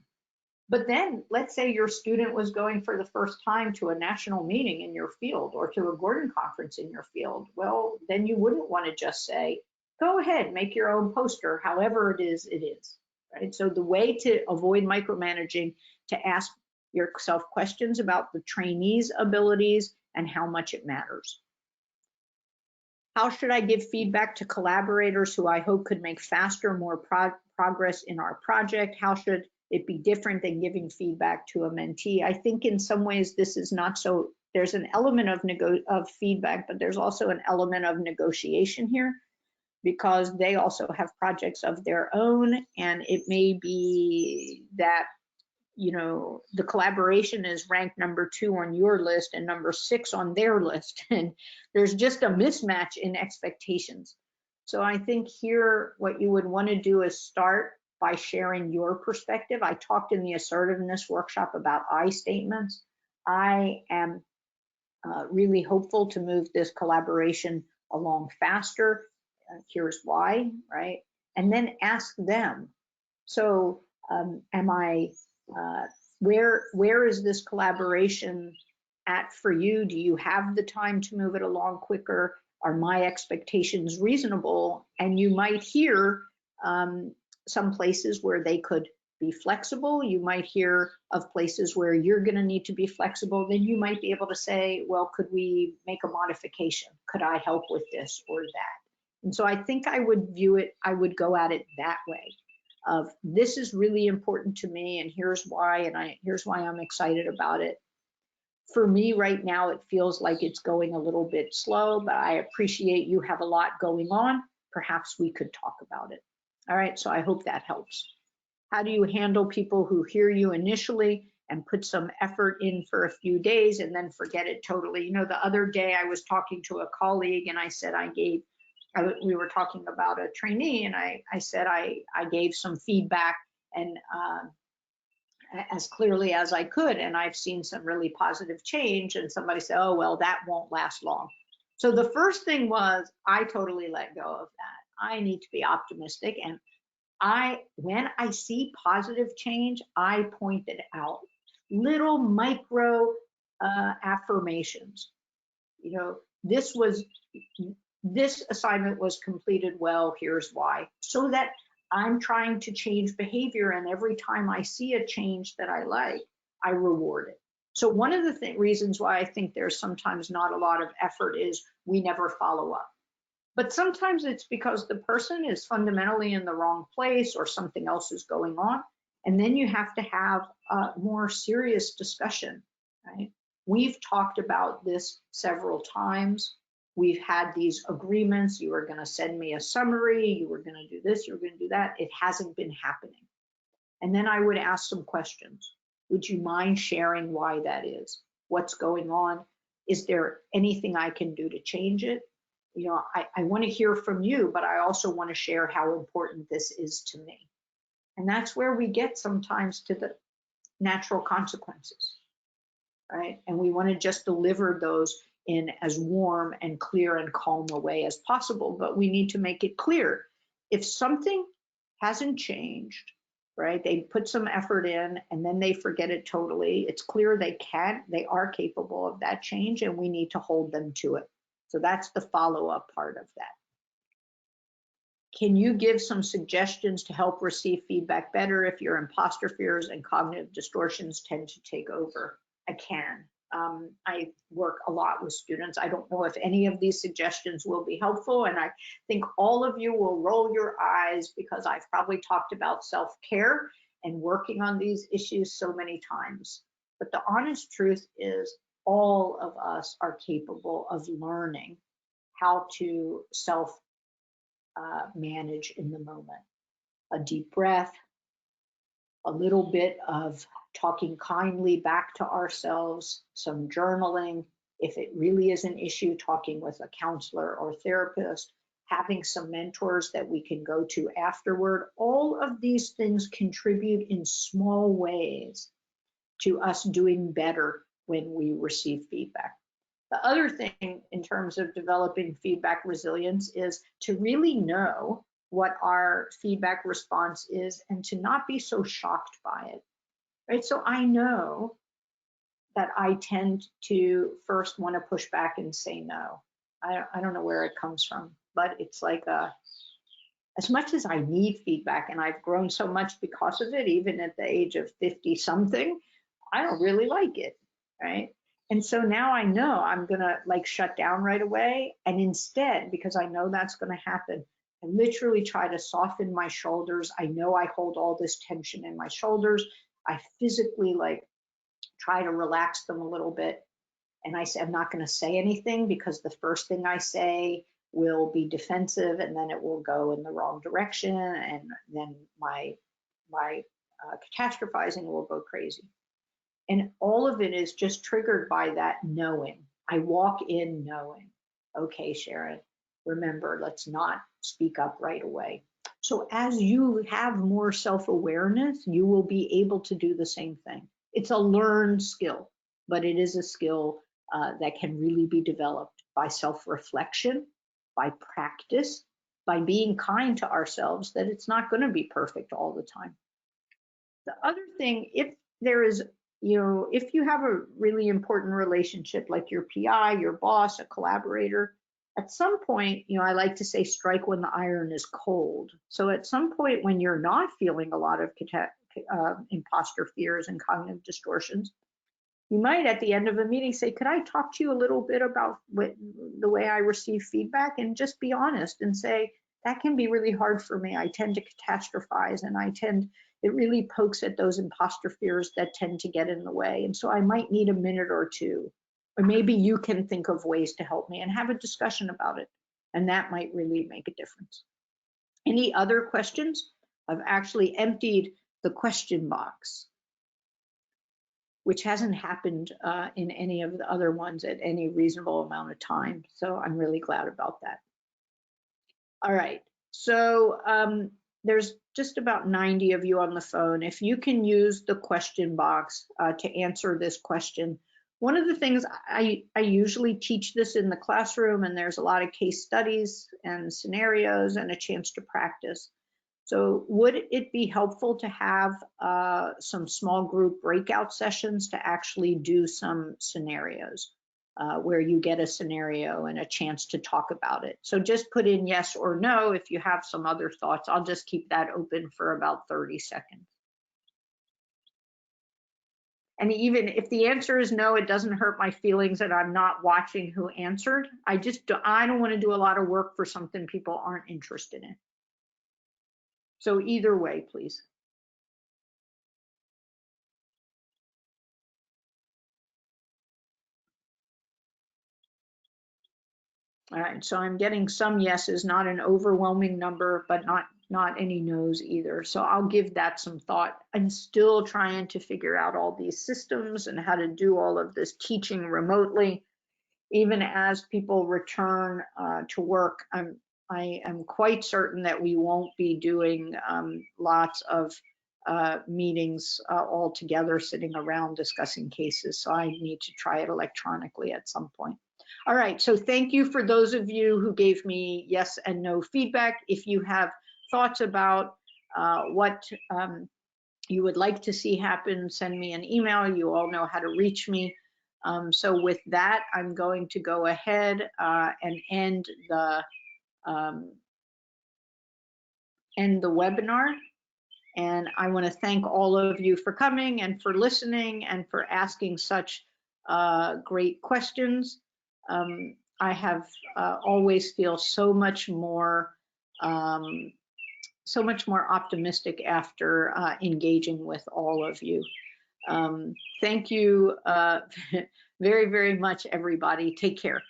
Speaker 1: But then let's say your student was going for the first time to a national meeting in your field or to a Gordon conference in your field. Well, then you wouldn't want to just say, go ahead, make your own poster, however it is, right? So the way to avoid micromanaging, to ask yourself questions about the trainee's abilities and how much it matters. How should I give feedback to collaborators who I hope could make faster, more progress in our project? How should it be different than giving feedback to a mentee? I think in some ways this is not so there's an element of feedback, but there's also an element of negotiation here, because they also have projects of their own, and it may be that, you know, the collaboration is ranked number 2 on your list and number 6 on their list, and there's just a mismatch in expectations. So I think here what you would want to do is start by sharing your perspective. I talked in the assertiveness workshop about I statements. I am really hopeful to move this collaboration along faster. Here's why, right? And then ask them. So am I, where is this collaboration at for you? Do you have the time to move it along quicker? Are my expectations reasonable? And you might hear some places where they could be flexible. You might hear of places where you're going to need to be flexible. Then you might be able to say, well, could we make a modification? Could I help with this or that? And so I think I would view it, I would go at it that way of, this is really important to me, and here's why, and here's why I'm excited about it. For me right now, it feels like it's going a little bit slow, but I appreciate you have a lot going on. Perhaps we could talk about it. All right, so I hope that helps. How do you handle people who hear you initially and put some effort in for a few days and then forget it totally? You know, the other day I was talking to a colleague and I said we were talking about a trainee, and I said I gave some feedback and as clearly as I could, and I've seen some really positive change, and somebody said, oh, well, that won't last long. So the first thing was, I totally let go of that. I need to be optimistic, and when I see positive change, I point it out. Little micro affirmations. You know, this assignment was completed well, here's why. So that I'm trying to change behavior, and every time I see a change that I like, I reward it. So one of the reasons why I think there's sometimes not a lot of effort is we never follow up. But sometimes it's because the person is fundamentally in the wrong place or something else is going on. And then you have to have a more serious discussion, right? We've talked about this several times. We've had these agreements. You were going to send me a summary. You were going to do this. You were going to do that. It hasn't been happening. And then I would ask some questions. Would you mind sharing why that is? What's going on? Is there anything I can do to change it? You know, I want to hear from you, but I also want to share how important this is to me. And that's where we get sometimes to the natural consequences, right? And we want to just deliver those in as warm and clear and calm a way as possible, but we need to make it clear. If something hasn't changed, right, they put some effort in and then they forget it totally, it's clear they are capable of that change, and we need to hold them to it. So that's the follow-up part of that. Can you give some suggestions to help receive feedback better if your imposter fears and cognitive distortions tend to take over? I can. I work a lot with students. I don't know if any of these suggestions will be helpful, and I think all of you will roll your eyes because I've probably talked about self-care and working on these issues so many times. But the honest truth is, all of us are capable of learning how to self-manage in the moment. A deep breath, a little bit of talking kindly back to ourselves, some journaling, if it really is an issue, talking with a counselor or therapist, having some mentors that we can go to afterward. All of these things contribute in small ways to us doing better when we receive feedback. The other thing in terms of developing feedback resilience is to really know what our feedback response is and to not be so shocked by it, right? So I know that I tend to first want to push back and say no. I don't know where it comes from, but it's like as much as I need feedback, and I've grown so much because of it, even at the age of 50 something, I don't really like it, right? And so now I know I'm gonna like shut down right away, and instead, because I know that's gonna happen, I literally try to soften my shoulders. I know I hold all this tension in my shoulders. I physically like try to relax them a little bit. and I say, I'm not going to say anything because the first thing I say will be defensive, and then it will go in the wrong direction, and then my catastrophizing will go crazy. And all of it is just triggered by that knowing. I walk in knowing, okay, Sharon, remember, let's not speak up right away. So as you have more self-awareness, you will be able to do the same thing. It's a learned skill, but it is a skill that can really be developed by self-reflection, by practice, by being kind to ourselves, that it's not going to be perfect all the time. The other thing, if there is, if you have a really important relationship like your PI, your boss, a collaborator, at some point, I like to say strike when the iron is cold. So at some point when you're not feeling a lot of imposter fears and cognitive distortions, you might at the end of a meeting say, could I talk to you a little bit about the way I receive feedback, and just be honest and say, that can be really hard for me. I tend to catastrophize, and it really pokes at those imposter fears that tend to get in the way. And so I might need a minute or two, or maybe you can think of ways to help me, and have a discussion about it. And that might really make a difference. Any other questions? I've actually emptied the question box, which hasn't happened in any of the other ones at any reasonable amount of time. So I'm really glad about that. All right, so there's just about 90 of you on the phone. If you can use the question box to answer this question. One of the things, I usually teach this in the classroom, and there's a lot of case studies and scenarios and a chance to practice. So would it be helpful to have some small group breakout sessions to actually do some scenarios where you get a scenario and a chance to talk about it? So just put in yes or no if you have some other thoughts. I'll just keep that open for about 30 seconds. And even if the answer is no, it doesn't hurt my feelings that I'm not watching who answered. I don't want to do a lot of work for something people aren't interested in. So either way, please. All right, so I'm getting some yeses, not an overwhelming number, but not any no's either. So I'll give that some thought. I'm still trying to figure out all these systems and how to do all of this teaching remotely. Even as people return to work, I am quite certain that we won't be doing lots of meetings all together, sitting around discussing cases. So I need to try it electronically at some point. All right, so thank you for those of you who gave me yes and no feedback. If you have thoughts about what you would like to see happen, send me an email. You all know how to reach me. So with that, I'm going to go ahead and end the webinar. And I want to thank all of you for coming and for listening and for asking such great questions. I have always feel so much more optimistic after engaging with all of you. Thank you very, very much, everybody. Take care.